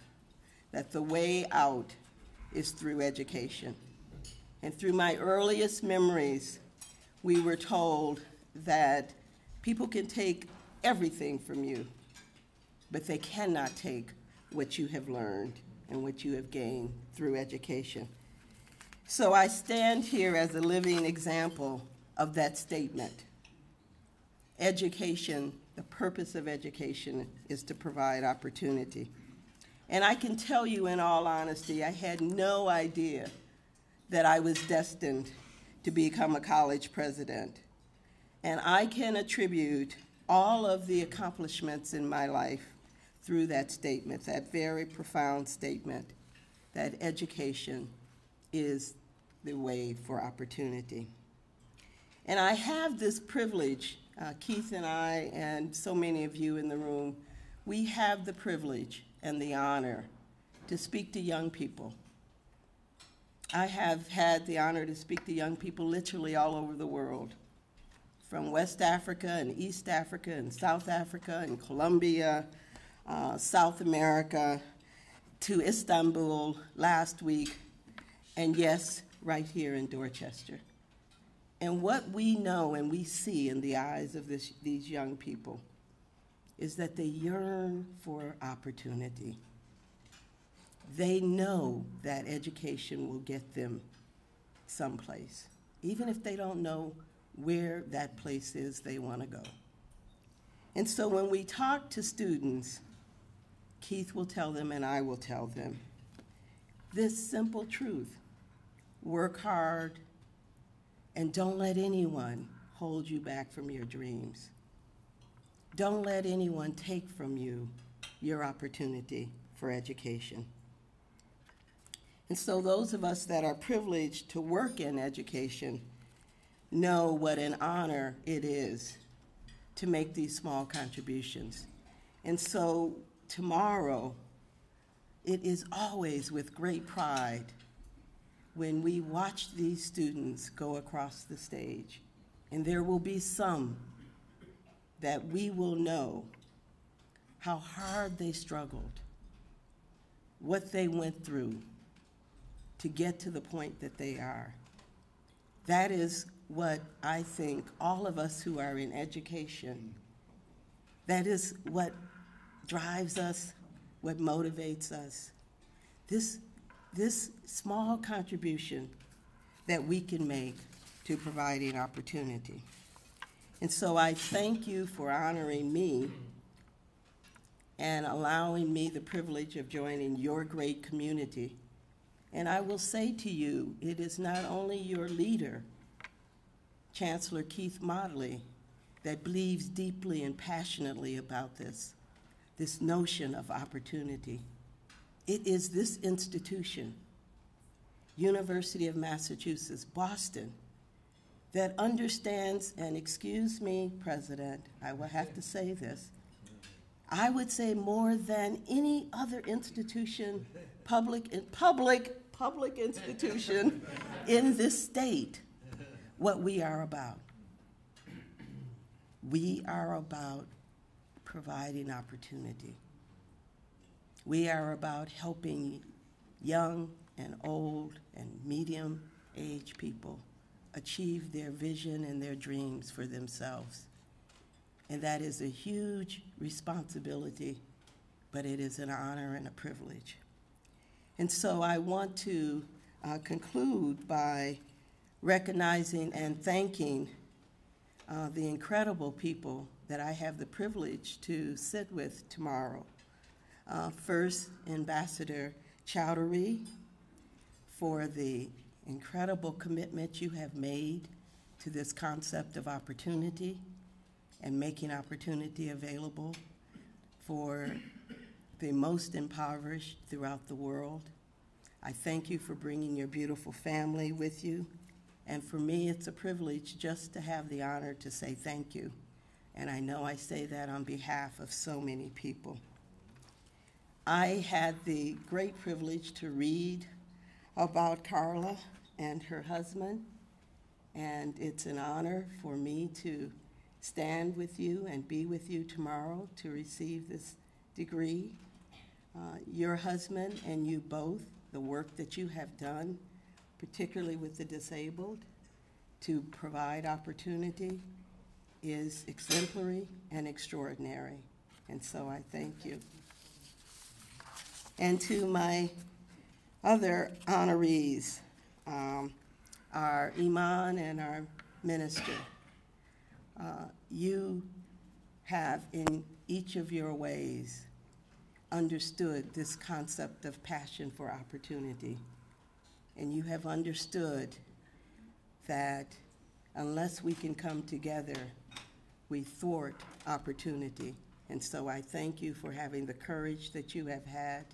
that the way out is through education. And through my earliest memories, we were told that people can take everything from you, but they cannot take what you have learned and what you have gained through education. So I stand here as a living example of that statement. Education, the purpose of education is to provide opportunity. And I can tell you in all honesty, I had no idea that I was destined to become a college president. And I can attribute all of the accomplishments in my life through that statement, that very profound statement, that education is the way for opportunity. And I have this privilege, Keith and I and so many of you in the room, we have the privilege and the honor to speak to young people. I have had the honor to speak to young people literally all over the world, from West Africa and East Africa and South Africa and Colombia, South America, to Istanbul last week, and yes, right here in Dorchester. And what we know and we see in the eyes of these young people is that they yearn for opportunity. They know that education will get them someplace, even if they don't know where that place is they want to go. And so when we talk to students, Keith will tell them and I will tell them this simple truth: work hard and don't let anyone hold you back from your dreams. Don't let anyone take from you your opportunity for education. And so those of us that are privileged to work in education know what an honor it is to make these small contributions. And so tomorrow, it is always with great pride when we watch these students go across the stage. And there will be some that we will know how hard they struggled, what they went through to get to the point that they are. That is what I think all of us who are in education, that is what drives us, what motivates us. This small contribution that we can make to providing opportunity. And so I thank you for honoring me and allowing me the privilege of joining your great community. And I will say to you, it is not only your leader, Chancellor Keith Motley, that believes deeply and passionately about this notion of opportunity. It is this institution, University of Massachusetts, Boston, that understands, and excuse me, President, I will have to say this, I would say more than any other institution, public institution in this state, what we are about. We are about providing opportunity. We are about helping young and old and medium-aged people achieve their vision and their dreams for themselves. And that is a huge responsibility, but it is an honor and a privilege. And so I want to conclude by recognizing and thanking the incredible people that I have the privilege to sit with tomorrow. First, Ambassador Chowdhury, for the incredible commitment you have made to this concept of opportunity and making opportunity available for the most impoverished throughout the world. I thank you for bringing your beautiful family with you. And for me, it's a privilege just to have the honor to say thank you. And I know I say that on behalf of so many people. I had the great privilege to read about Carla and her husband, and it's an honor for me to stand with you and be with you tomorrow to receive this degree. Your husband and you both, the work that you have done, particularly with the disabled, to provide opportunity is exemplary and extraordinary. And so I thank you. And to my other honorees, our Imam and our minister, you have in each of your ways understood this concept of passion for opportunity. And you have understood that unless we can come together, we thwart opportunity. And so I thank you for having the courage that you have had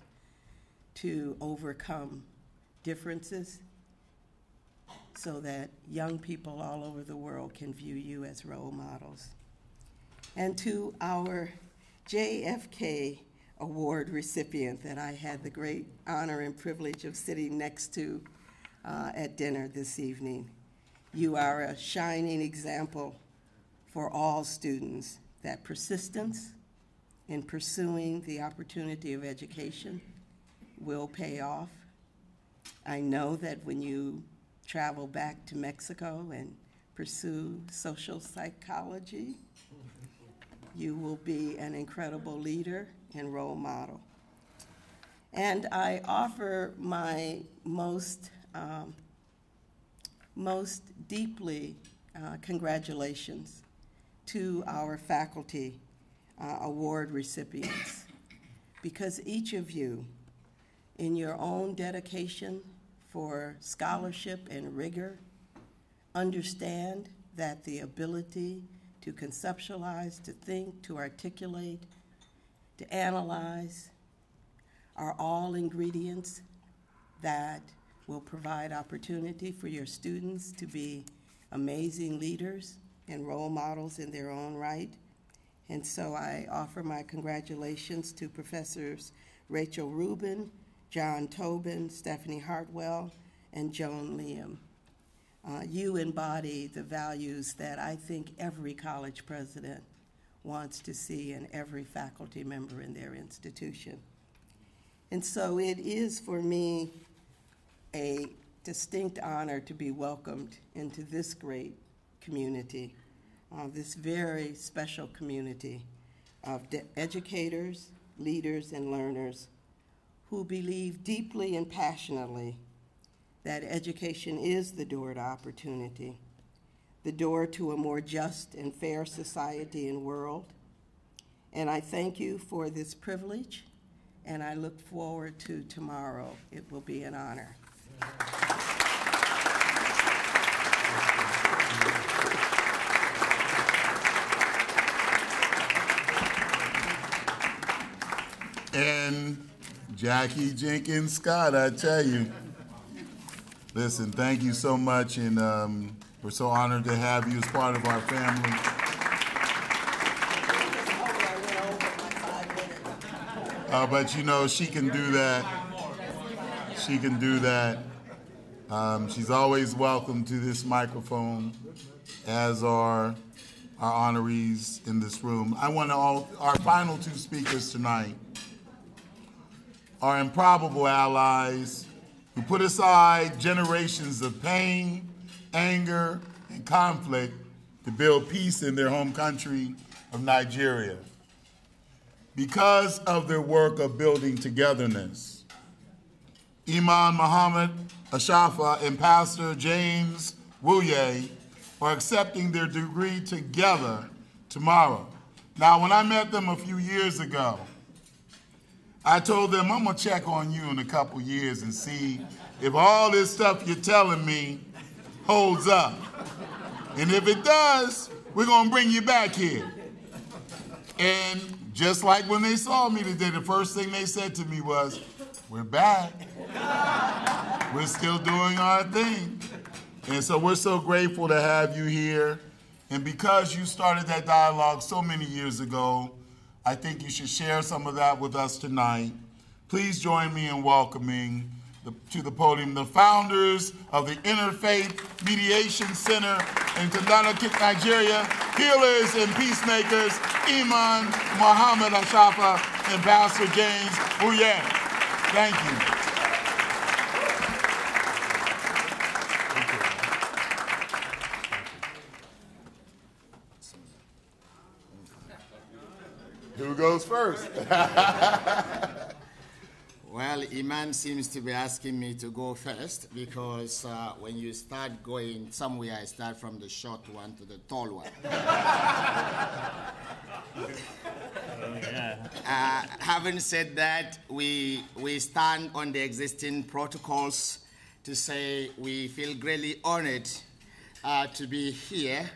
to overcome differences so that young people all over the world can view you as role models. And to our JFK Award recipient that I had the great honor and privilege of sitting next to at dinner this evening. You are a shining example for all students that persistence in pursuing the opportunity of education will pay off. I know that when you travel back to Mexico and pursue social psychology, you will be an incredible leader and role model. And I offer my most deeply congratulations to our faculty award recipients, because each of you, in your own dedication for scholarship and rigor, understand that the ability to conceptualize, to think, to articulate, to analyze are all ingredients that will provide opportunity for your students to be amazing leaders and role models in their own right. And so I offer my congratulations to Professors Rachel Rubin, John Tobin, Stephanie Hartwell, and Joan Liam. You embody the values that I think every college president wants to see in every faculty member in their institution. And so it is for me a distinct honor to be welcomed into this great community, this very special community of educators, leaders, and learners who believe deeply and passionately that education is the door to opportunity, the door to a more just and fair society and world. And I thank you for this privilege, and I look forward to tomorrow. It will be an honor. And Jackie Jenkins-Scott, I tell you, listen, thank you so much, and we're so honored to have you as part of our family. But you know, she can do that. She can do that. She's always welcome to this microphone, as are our honorees in this room. I want our final two speakers tonight are improbable allies who put aside generations of pain, anger, and conflict to build peace in their home country of Nigeria. Because of their work of building togetherness, Imam Muhammad Ashafa and Pastor James Wuye are accepting their degree together tomorrow. Now, when I met them a few years ago, I told them, I'm gonna check on you in a couple years and see if all this stuff you're telling me holds up. And if it does, we're gonna bring you back here. And just like when they saw me today, the first thing they said to me was, we're back. We're still doing our thing. And so we're so grateful to have you here. And because you started that dialogue so many years ago, I think you should share some of that with us tonight. Please join me in welcoming to the podium the founders of the Interfaith Mediation Centre in Kaduna, Nigeria, healers and peacemakers, Imam Muhammad Ashafa and Pastor James Wuye. Thank you. Who goes first? Well, Imam seems to be asking me to go first because when you start going somewhere, I start from the short one to the tall one. Having said that, we stand on the existing protocols to say we feel greatly honored to be here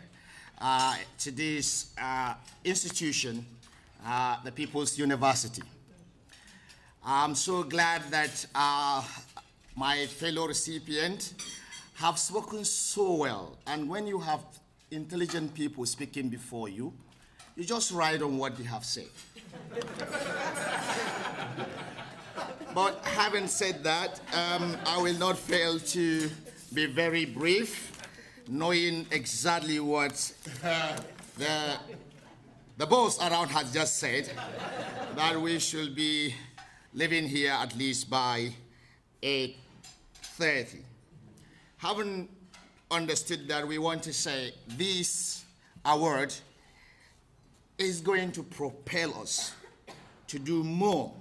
to this institution, the People's University. I'm so glad that my fellow recipient have spoken so well. And when you have intelligent people speaking before you, you just write on what they have said. But having said that, I will not fail to be very brief, knowing exactly what the boss around has just said, that we should be leaving here at least by 8:30. Having understood that, we want to say this award is going to propel us to do more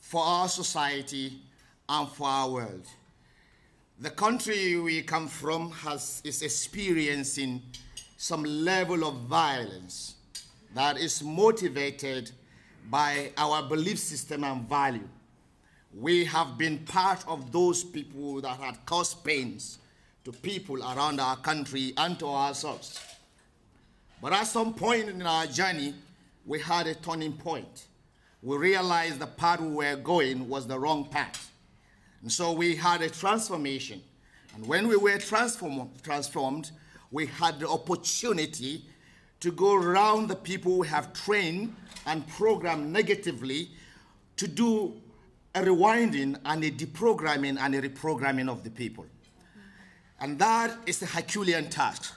for our society and for our world. The country we come from is experiencing some level of violence that is motivated by our belief system and value. We have been part of those people that had caused pains to people around our country and to ourselves. But at some point in our journey, we had a turning point. We realized the path we were going was the wrong path. And so we had a transformation. And when we were transformed, we had the opportunity to go around the people we have trained and programmed negatively to do a rewinding and a deprogramming and a reprogramming of the people. And that is a Herculean task.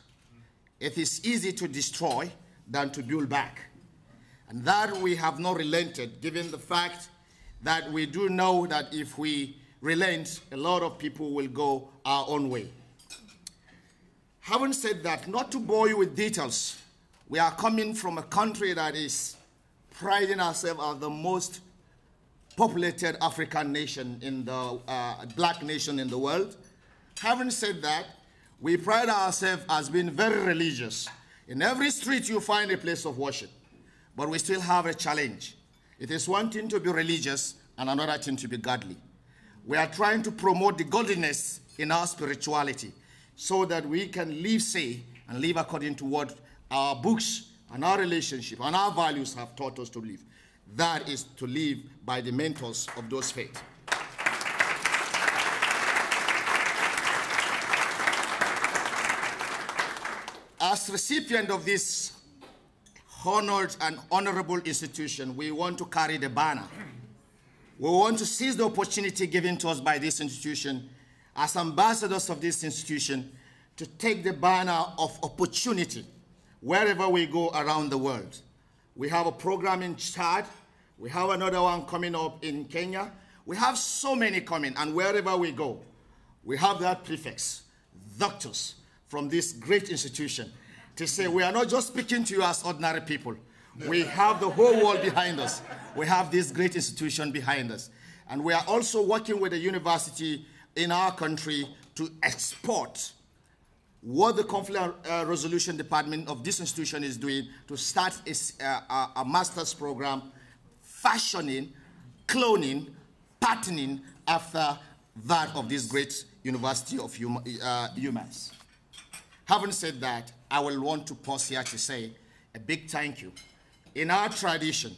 It is easy to destroy, than to build back. And that we have not relented, given the fact that we do know that if we relent, a lot of people will go our own way. Having said that, not to bore you with details, we are coming from a country that is priding ourselves as the most populated African nation in the black nation in the world. Having said that, we pride ourselves as being very religious. In every street you find a place of worship, but we still have a challenge. It is one thing to be religious and another thing to be godly. We are trying to promote the godliness in our spirituality so that we can live, and live according to what our books and our relationship and our values have taught us to live. That is to live by the mentors of those faiths. As recipient of this honored and honorable institution, we want to carry the banner. We want to seize the opportunity given to us by this institution as ambassadors of this institution to take the banner of opportunity wherever we go around the world. We have a program in Chad. We have another one coming up in Kenya. We have so many coming, and wherever we go, we have that prefix, doctors from this great institution, to say we are not just speaking to you as ordinary people. We have the whole world behind us. We have this great institution behind us. And we are also working with a university in our country to export what the Conflict Resolution Department of this institution is doing to start a master's program fashioning, cloning, patterning after that of this great university of UMass. Having said that, I will want to pause here to say a big thank you. In our tradition,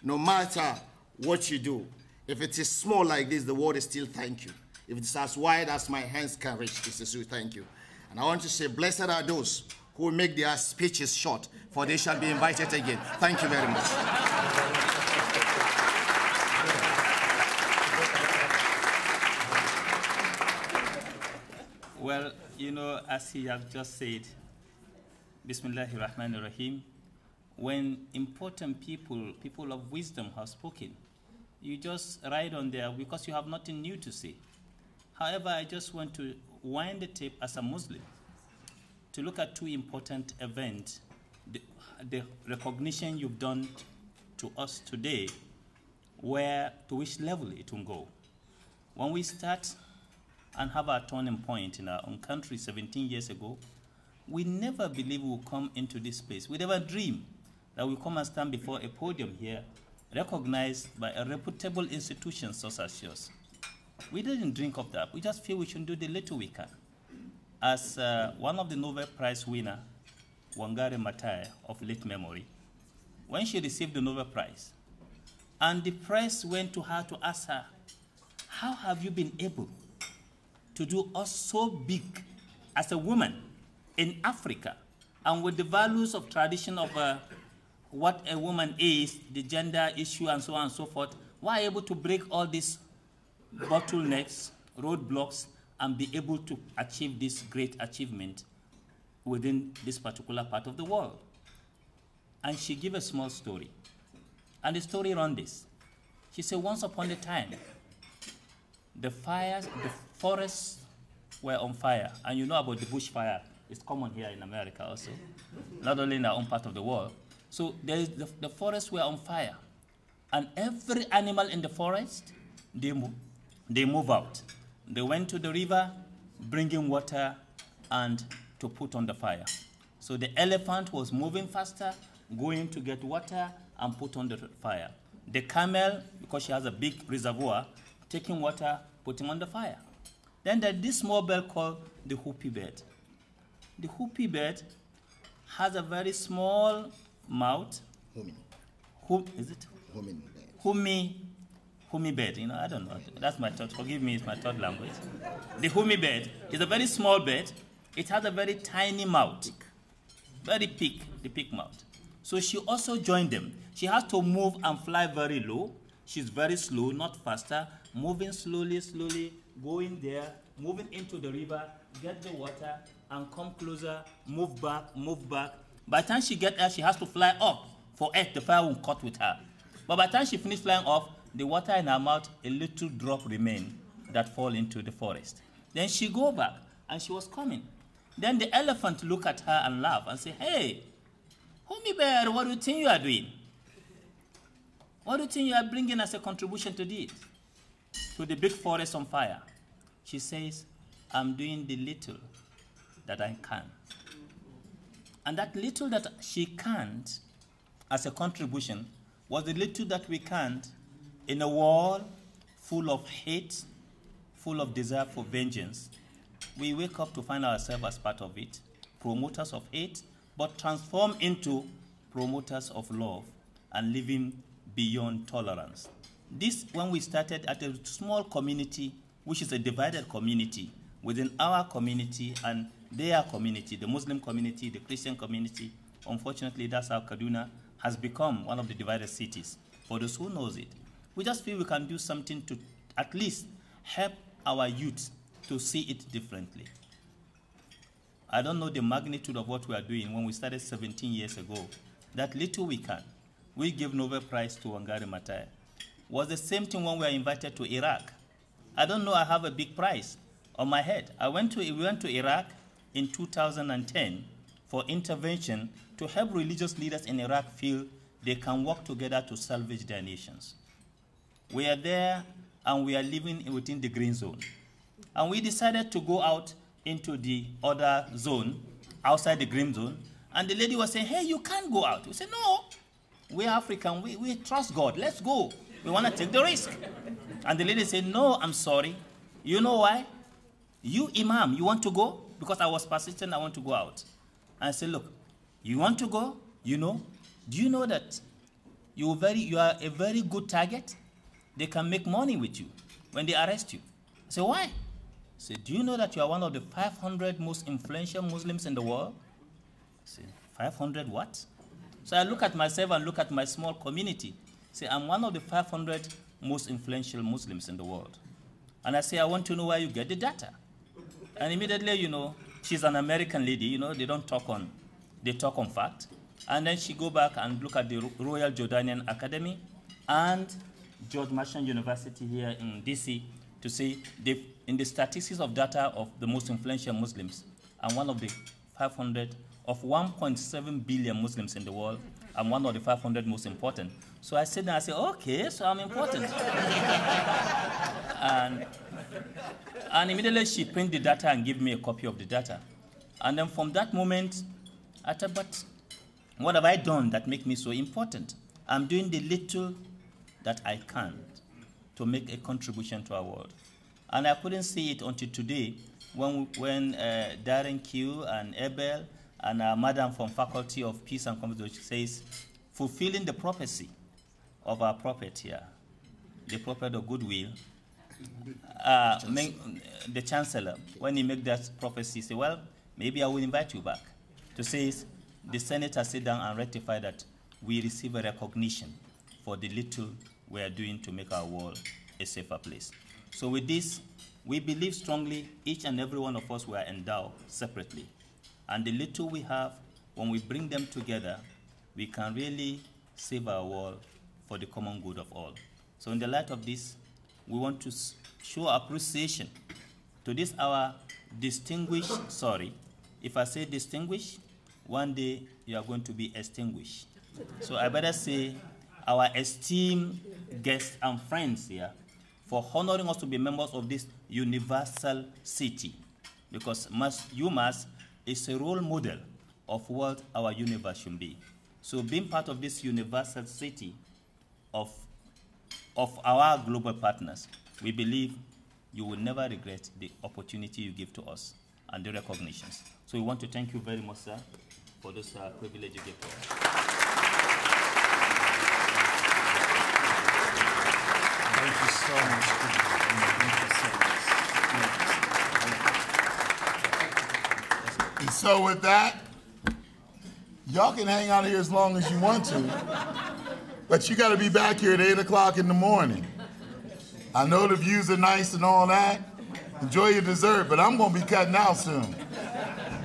no matter what you do, if it is small like this, the word is still thank you. If it's as wide as my hands can reach, it's still thank you. And I want to say, blessed are those who make their speeches short, for they shall be invited again. Thank you very much. Well, you know, as he has just said, Bismillahir Rahmanir Rahim, when important people of wisdom have spoken, you just ride on there because you have nothing new to say. However, I just want to wind the tape as a Muslim to look at two important events, the recognition you've done to us today, to which level it will go. When we start and have our turning point in our own country 17 years ago, we never believed we would come into this space. We never dreamed that we come and stand before a podium here, recognized by a reputable institution such as yours. We didn't drink of that. We just feel we should do the little we can. As one of the Nobel Prize winner, Wangari Maathai of late memory, when she received the Nobel Prize, and the press went to her to ask her, how have you been able to do us so big as a woman in Africa, and with the values of tradition of what a woman is, the gender issue and so on and so forth, why able to break all these bottlenecks, roadblocks, and be able to achieve this great achievement within this particular part of the world? And she gave a small story. And the story runs this. She said, once upon a time, the forests were on fire. And you know about the bushfire. It's common here in America also, not only in our own part of the world. So the forests were on fire. And every animal in the forest, they move out. They went to the river, bringing water and to put on the fire. So the elephant was moving faster, going to get water and put on the fire. The camel, because she has a big reservoir, taking water, putting on the fire. Then there's this small bird called the whoopie bird. The whoopie bird has a very small mouth. Is it? Humi bird, you know, I don't know. That's my third, forgive me, it's my third language. The humi bird is a very small bird. It has a very tiny mouth. Very peak, the peak mouth. So she also joined them. She has to move and fly very low. She's very slow, not faster, moving slowly, going there, moving into the river, get the water, and come closer, move back, By the time she gets there, she has to fly up for Earth. The fire won't cut with her. But by the time she finishes flying off, the water in her mouth, a little drop remain that fall into the forest. Then she go back, and she was coming. Then the elephant look at her and laugh and say, hey, Homie Bear, what do you think you are doing? What do you think you are bringing as a contribution to this? To the big forest on fire. She says, I'm doing the little that I can. And that little that she can't as a contribution was the little that we can't in a world full of hate, full of desire for vengeance. We wake up to find ourselves as part of it, promoters of hate, but transform into promoters of love and living beyond tolerance. This, when we started at a small community, which is a divided community, within our community and their community, the Muslim community, the Christian community, unfortunately, that's how Kaduna has become one of the divided cities. For those who knows it, we just feel we can do something to at least help our youth to see it differently. I don't know the magnitude of what we are doing when we started 17 years ago. That little we can. We gave Nobel Prize to Wangari Maathai. Was the same thing when we were invited to Iraq. I don't know I have a big prize on my head. We went to Iraq in 2010 for intervention to help religious leaders in Iraq feel they can work together to salvage their nations. We are there and we are living within the green zone. And we decided to go out into the other zone, outside the green zone, and the lady was saying, hey, you can't go out. We said, no, we're African, we trust God, let's go. We want to take the risk. And the lady said, no, I'm sorry. You know why? You, Imam, you want to go? Because I was persistent, I want to go out. And I said, look, you want to go? You know? Do you know that you are a very good target? They can make money with you when they arrest you. I said, why? I said, do you know that you are one of the 500 most influential Muslims in the world? I said, 500 what? So I look at myself and look at my small community. I say, I'm one of the 500 most influential Muslims in the world. And I say, I want to know where you get the data. And immediately, she's an American lady, they talk on fact. And then she go back and look at the Royal Jordanian Academy and George Mason University here in DC to say, in the statistics of data of the most influential Muslims, I'm one of the 500 of 1.7 billion Muslims in the world. I'm one of the 500 most important. So I said, and I said, okay, so I'm important. and immediately she printed the data and gave me a copy of the data. And then from that moment, I thought, but what have I done that makes me so important? I'm doing the little that I can to make a contribution to our world. And I couldn't see it until today when Darren Q and Abel and our madam from Faculty of Peace and Conflict says, fulfilling the prophecy of our prophet here, the prophet of goodwill, the chancellor, when he made that prophecy, say, well, maybe I will invite you back to say, the senator sit down and rectify that we receive a recognition for the little we are doing to make our world a safer place. So with this, we believe strongly each and every one of us were endowed separately. And the little we have, when we bring them together, we can really save our world for the common good of all. So in the light of this, we want to show appreciation to this our distinguished, if I say distinguished, one day you are going to be extinguished. So I better say our esteemed guests and friends here for honoring us to be members of this universal city, because UMass is a role model of what our universe should be. So being part of this universal city of our global partners, we believe you will never regret the opportunity you give to us and the recognitions. So we want to thank you very much, sir, for this privilege you give to us. Thank you so much. Thank you so much. And so with that, y'all can hang out here as long as you want to, but you got to be back here at 8 o'clock in the morning. I know the views are nice and all that. Enjoy your dessert, but I'm going to be cutting out soon.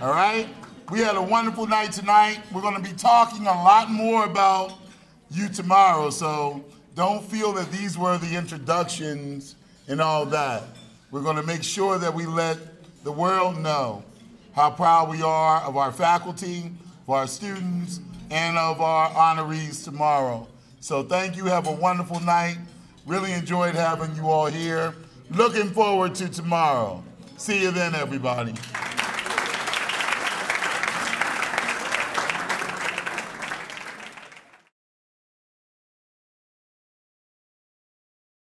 All right? We had a wonderful night tonight. We're going to be talking a lot more about you tomorrow, so don't feel that these were the introductions and all that. We're going to make sure that we let the world know how proud we are of our faculty, of our students, and of our honorees tomorrow. So thank you. Have a wonderful night. Really enjoyed having you all here. Looking forward to tomorrow. See you then, everybody.